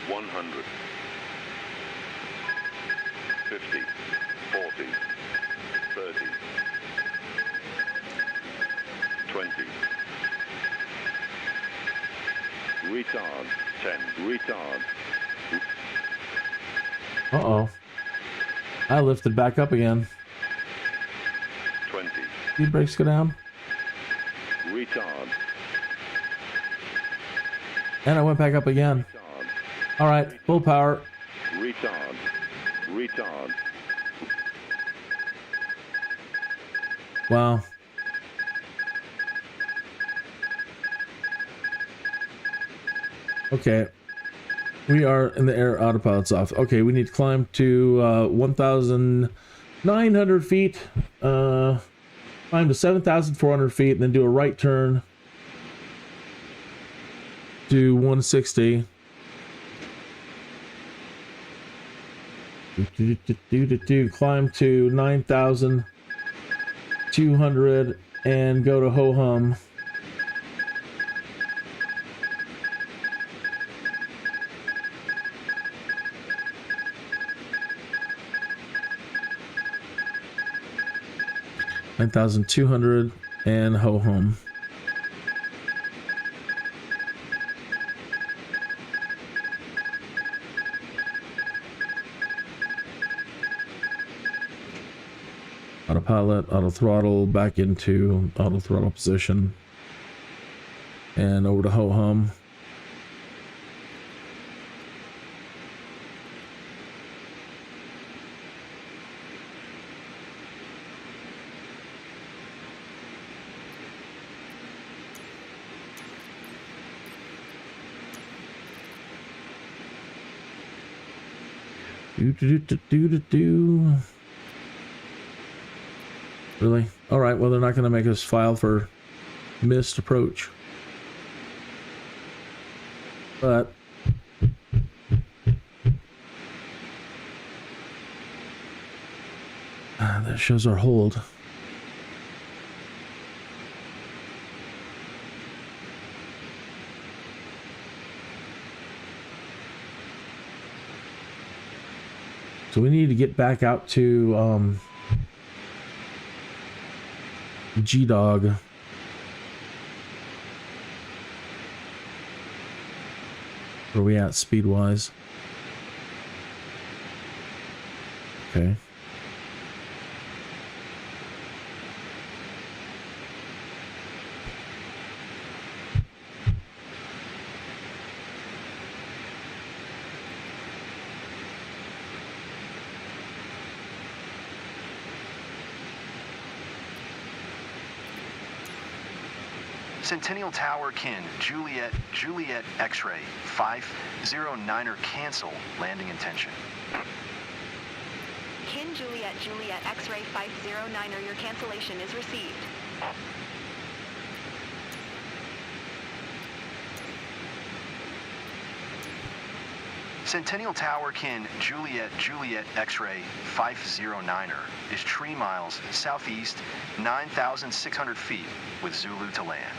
G: 100. 50. 40. 30. 20. Retard. 10. Retard.
A: Uh-oh. I lifted back up again.
G: 20.
A: Speed brakes go down.
G: Retard.
A: And I went back up again.
G: Retard.
A: All right, full power.
G: Retard. Retard.
A: Wow. Okay. We are in the air, autopilot's off. Okay, we need to climb to 1,900 feet. Climb to 7,400 feet and then do a right turn to 160. Climb to 9,200 and go to ho-hum. $9,200 and ho-hum. Autopilot, auto throttle, back into auto throttle position, and over to ho-hum. Do. Really? All right. Well, they're not going to make us file for missed approach. But that shows our hold. So we need to get back out to G-Dog. Where are we at speed-wise? Okay.
B: Centennial Tower Kin, Juliet X-ray, 509er cancel landing intention.
C: Kin Kin Juliet Juliet X-ray 509er, your cancellation is received.
B: Centennial Tower Kin Juliet Juliet X-ray 509er is tree miles southeast 9,600 feet with Zulu to land.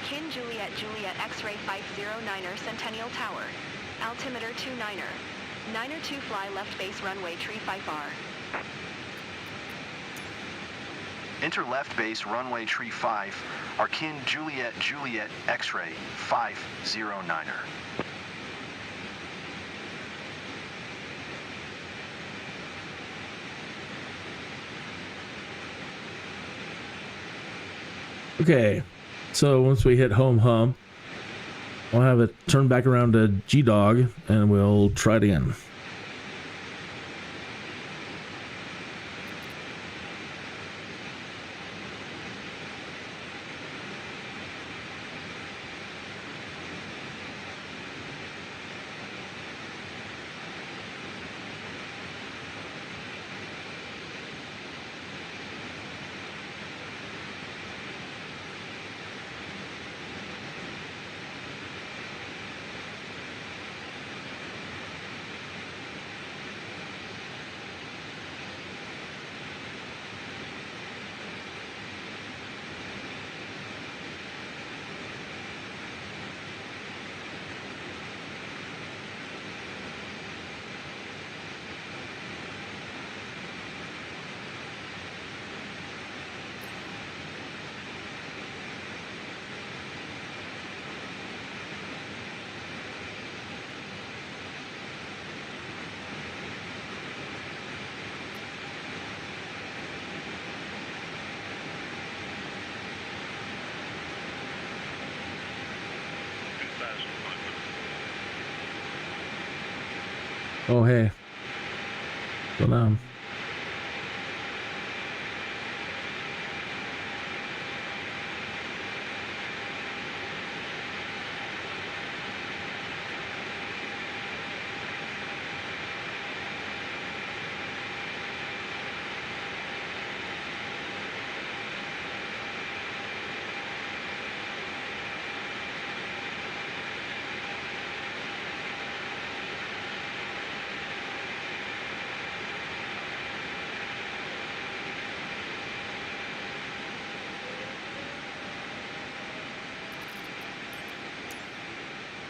C: Kin Juliet Juliet X-ray 509er Centennial Tower. Altimeter 29er. Niner 2 fly left base runway tree 5R.
B: Enter left base runway tree 5, our Kin Juliet Juliet X-ray 509er.
A: Okay, so once we hit home hump, we'll have it turn back around to G-Dog, and we'll try it again. Oh, hey. Slow down.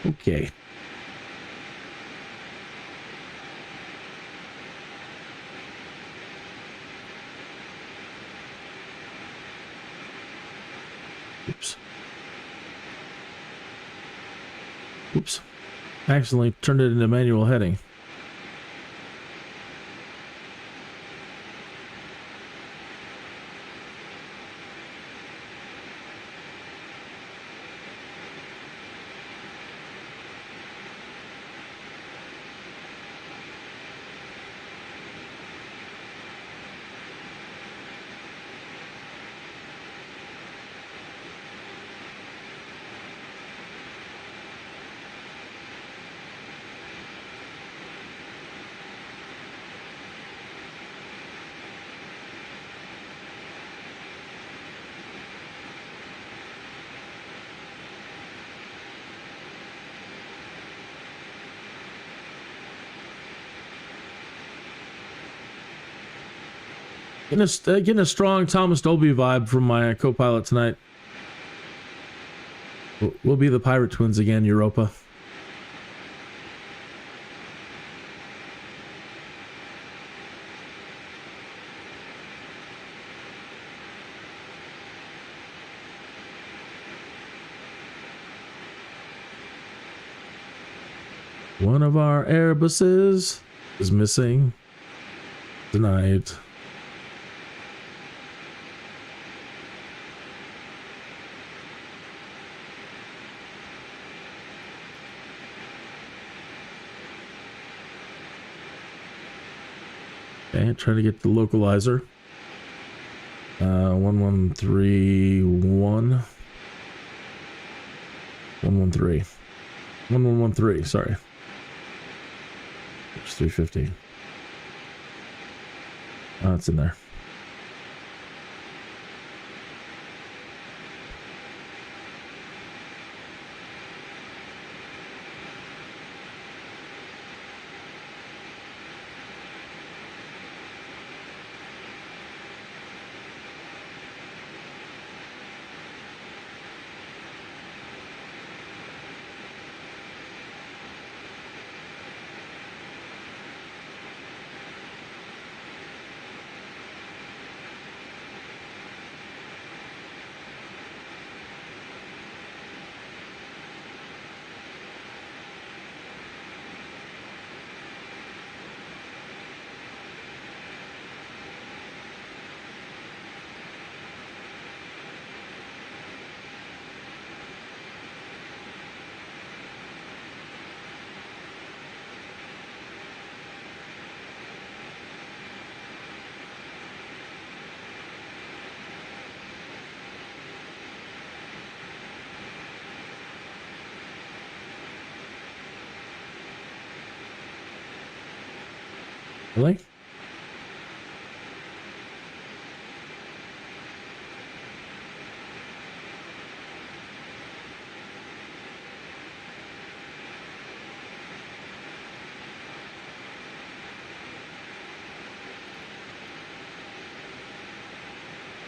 A: Okay. Oops. Oops. Accidentally turned it into manual heading. Getting a strong Thomas Dolby vibe from my co-pilot tonight. We'll be the Pirate Twins again, Europa. One of our Airbuses is missing tonight. Okay, trying to get the localizer. 1131. 1113. 1113, sorry. It's 350. Oh, it's in there. Really?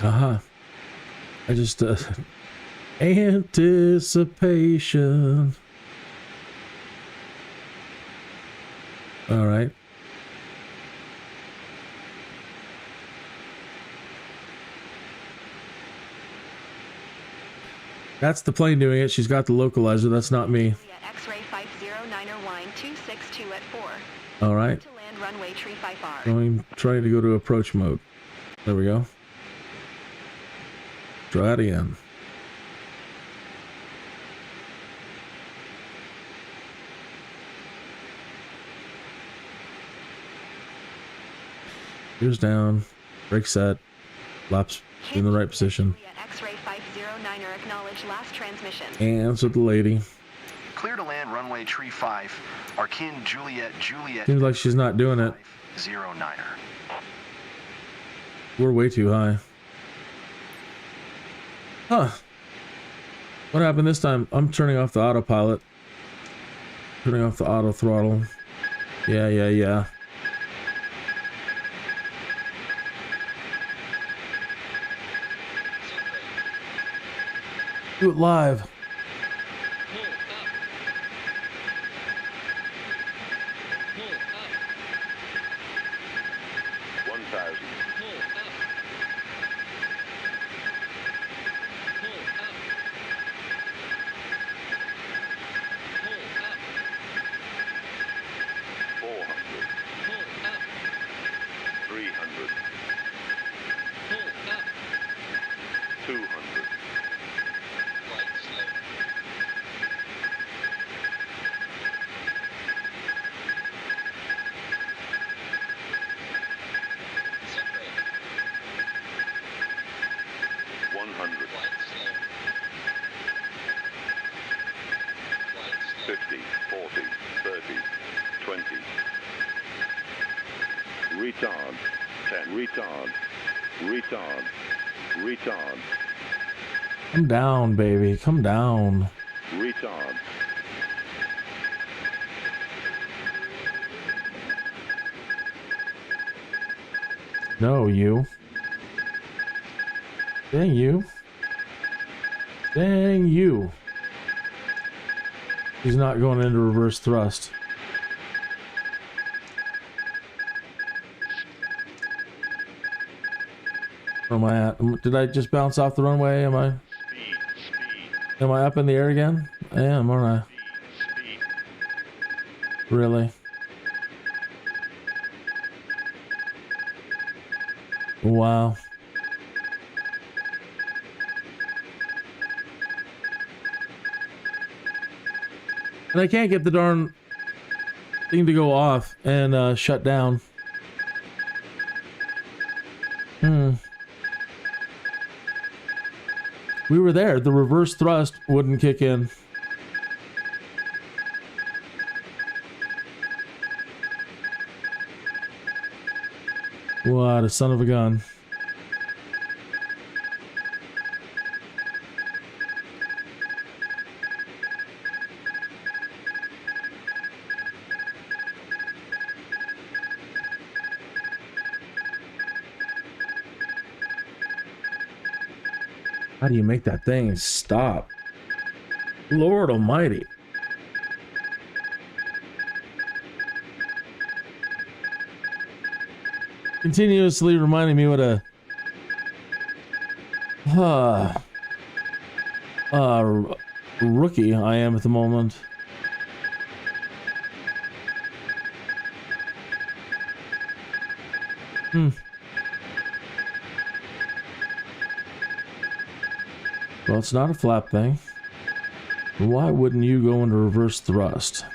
A: Uh-huh. I just, anticipation. All right. That's the plane doing it. She's got the localizer. That's not me.
C: X-ray 509er wine 262 at 4.
A: All right.
C: To land runway tree 5R.
A: Trying to go to approach mode. There we go. Try it again. Gears down. Brake set. Flaps in the right position.
C: X-ray 509er acknowledge last transmission.
A: Answer the lady.
B: Clear to land runway tree 5. Arkin Juliet
A: Seems like she's not doing it.
B: 09er.
A: We're way too high. Huh. What happened this time? I'm turning off the autopilot. Turning off the auto throttle. Yeah. Do it live.
G: Retard.
A: Come down, baby. Come down.
G: Retard.
A: No, you. Dang you. Dang you. He's not going into reverse thrust. Where am I at? Did I just bounce off the runway? Am I up in the air again? I am, aren't I? Really? Wow. And I can't get the darn thing to go off and shut down. We were there. The reverse thrust wouldn't kick in. What a son of a gun. How do you make that thing stop? Lord almighty. Continuously reminding me what a rookie I am at the moment. Well, it's not a flap thing. Why wouldn't you go into reverse thrust?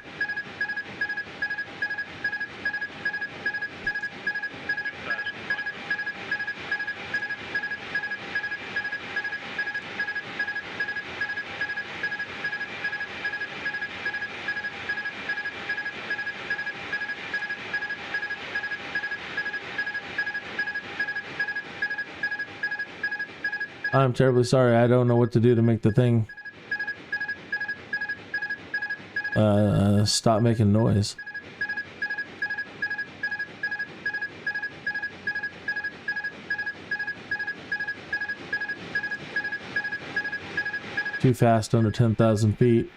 A: I'm terribly sorry. I don't know what to do to make the thing stop making noise. Too fast under 10,000 feet.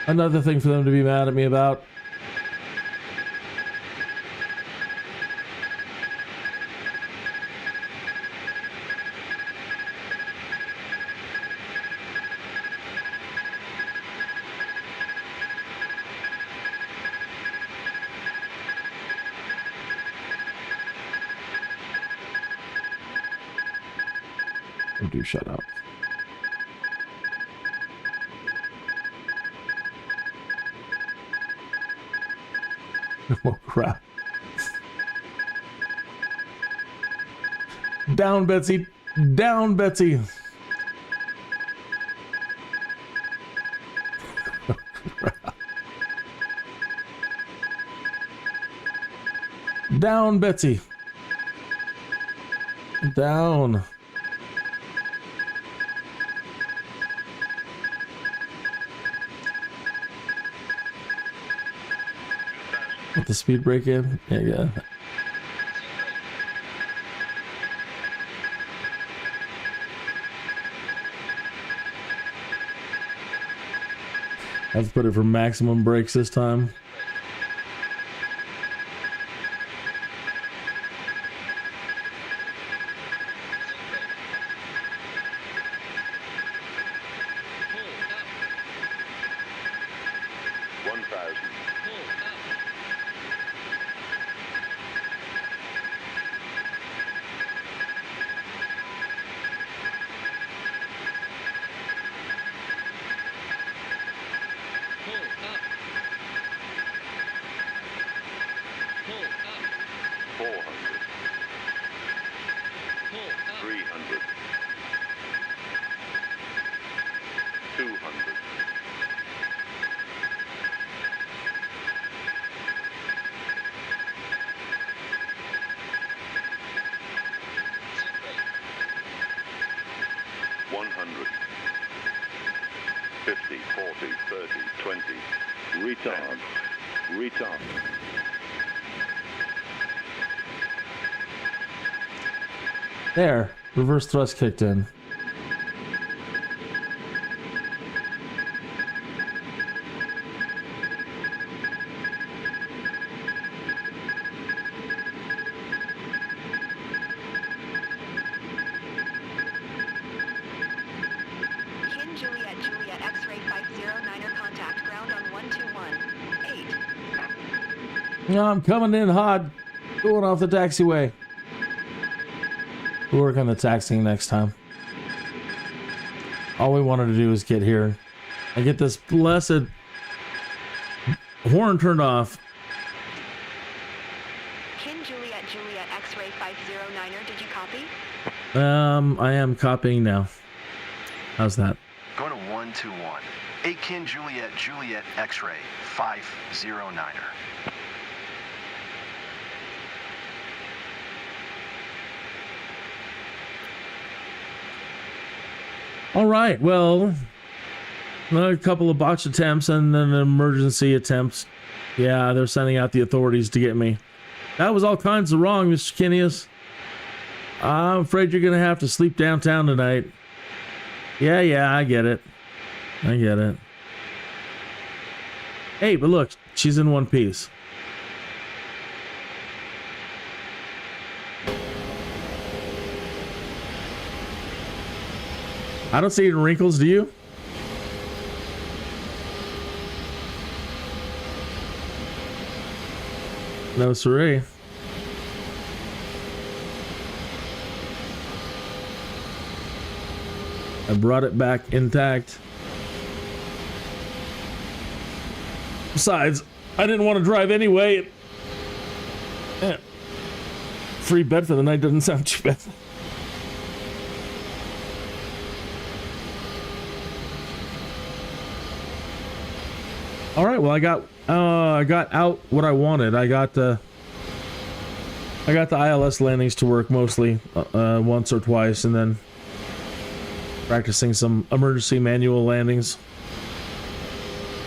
A: Another thing for them to be mad at me about. Do shut up. Oh crap. Down, Betsy. Down, Betsy. Down, Betsy. Down. With the speed brake in? Yeah. I have to put it for maximum brakes this time.
G: Retard.
A: There, reverse thrust kicked in.
C: Juliet X-ray 509er contact ground on 1218.
A: No, I'm coming in hot. Going off the taxiway. We'll work on the taxiing next time. All we wanted to do is get here and get this blessed horn turned off.
C: Kin Juliet X-ray 509er, did you copy?
A: I am copying now. How's that?
B: Going to 121. Aiken Juliet Juliet X-ray 509er.
A: All right, well, a couple of botched attempts and then emergency attempts. Yeah, they're sending out the authorities to get me. That was all kinds of wrong, Mr. Kinneas. I'm afraid you're going to have to sleep downtown tonight. Yeah, I get it. Hey, but look, she's in one piece. I don't see any wrinkles, do you? No, siree. I brought it back intact. Besides, I didn't want to drive anyway. Free bed for the night doesn't sound too bad. All right, well, I got out what I wanted. I got the ILS landings to work mostly once or twice, and then practicing some emergency manual landings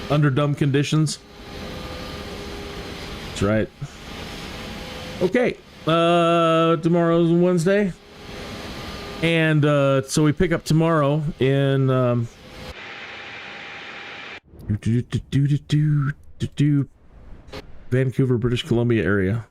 A: under dumb conditions. That's right. Okay, tomorrow's Wednesday, and so we pick up tomorrow in Vancouver, British Columbia area.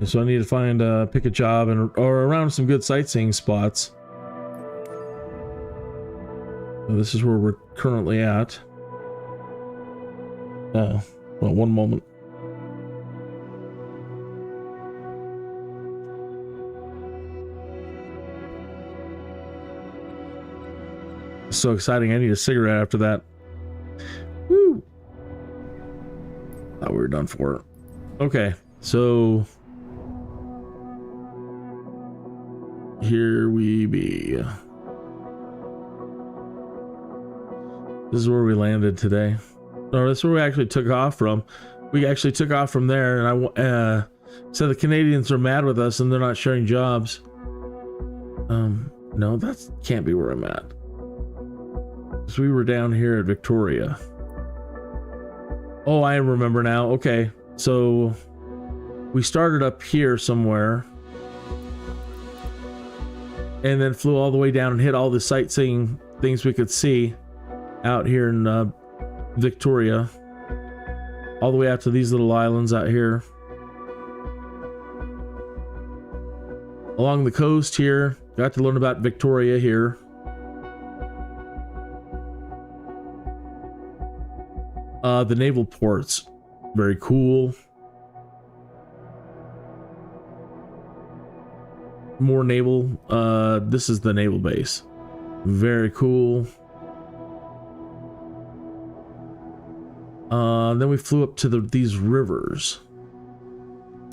A: So I need to find pick a job or around some good sightseeing spots. So this is where we're currently at. Well, one moment. So exciting, I need a cigarette after that. Woo! Thought we were done for it. Okay, so here we be. This is where we landed today. No, this is where we actually took off from. We actually took off from there, and I said the Canadians are mad with us and they're not sharing jobs. No, that can't be where I'm at. So we were down here at Victoria. Oh, I remember now. Okay, so we started up here somewhere and then flew all the way down and hit all the sightseeing things we could see out here in Victoria, all the way out to these little islands out here along the coast here. Got to learn about Victoria here. The naval ports, very cool. More naval. This is the naval base. Very cool. Then we flew up to these rivers.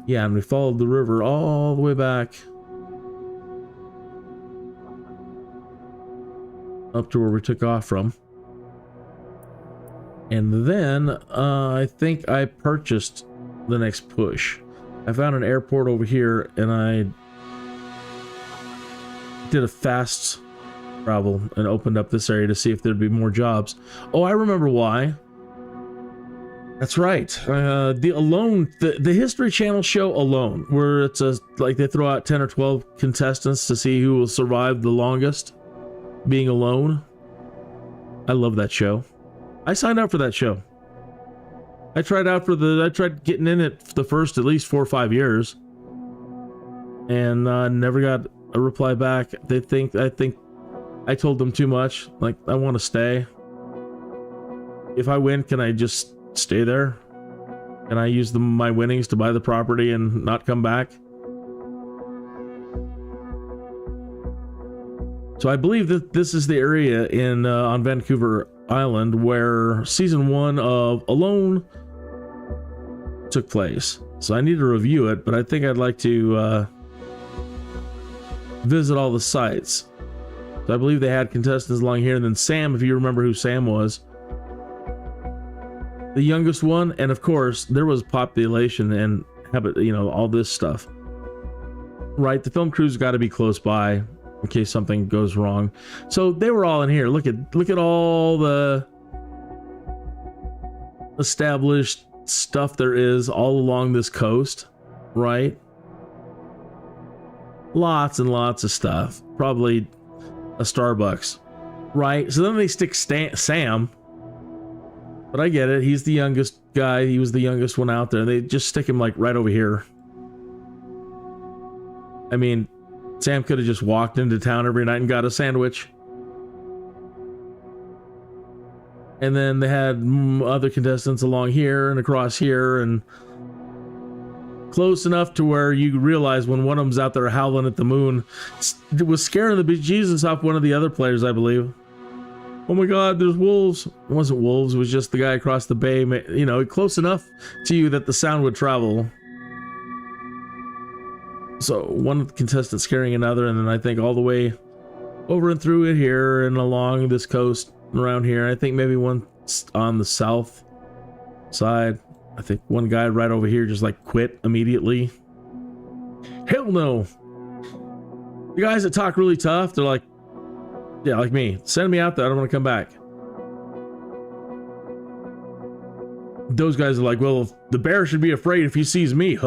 A: Yeah, and we followed the river all the way back up to where we took off from. And then I think I purchased the next push. I found an airport over here and I did a fast travel and opened up this area to see if there'd be more jobs. Oh, I remember why. That's right. The Alone, the History Channel show Alone, where it's like they throw out 10 or 12 contestants to see who will survive the longest being alone. I love that show. I signed up for that show. I tried getting in it the first at least 4 or 5 years, and never got a reply back. I think I told them too much. Like, I want to stay. If I win, can I just stay there? Can I use my winnings to buy the property and not come back? So I believe that this is the area on Vancouver Island where season 1 of Alone took place. So I need to review it, but I think I'd like to visit all the sites. So I believe they had contestants along here, and then Sam, if you remember who Sam was, the youngest one, and of course there was population and habit, you know, all this stuff. Right, the film crew's got to be close by in case something goes wrong. So they were all in here. Look at all the established stuff there is all along this coast, right? Lots and lots of stuff. Probably a Starbucks, right? So then they stick Sam, but I get it. He's the youngest guy. He was the youngest one out there. They just stick him like right over here. I mean, Sam could have just walked into town every night and got a sandwich. And then they had other contestants along here and across here and close enough to where you realize when one of them's out there howling at the moon, it was scaring the bejesus off one of the other players, I believe. Oh my God, there's wolves. It wasn't wolves, it was just the guy across the bay, you know, close enough to you that the sound would travel. So one contestant scaring another, and then I think all the way over and through it here and along this coast around here. I think maybe one on the south side. I think one guy right over here just like quit immediately. Hell no. The guys that talk really tough, they're like, yeah, like me. Send me out there. I don't want to come back. Those guys are like, well, the bear should be afraid if he sees me.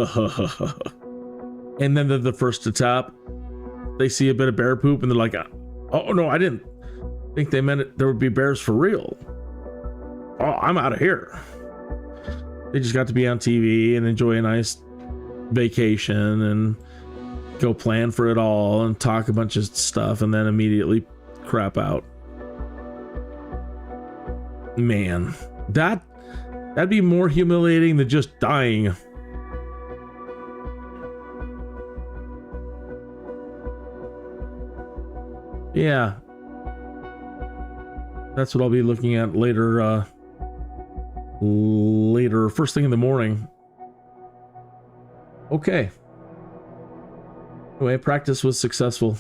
A: And then they're the first to tap. They see a bit of bear poop and they're like, oh no, I didn't think they meant it. There would be bears for real. Oh, I'm out of here. They just got to be on TV and enjoy a nice vacation and go plan for it all and talk a bunch of stuff and then immediately crap out. Man, that'd be more humiliating than just dying. Yeah, that's what I'll be looking at later. First thing in the morning. Okay. Anyway, practice was successful.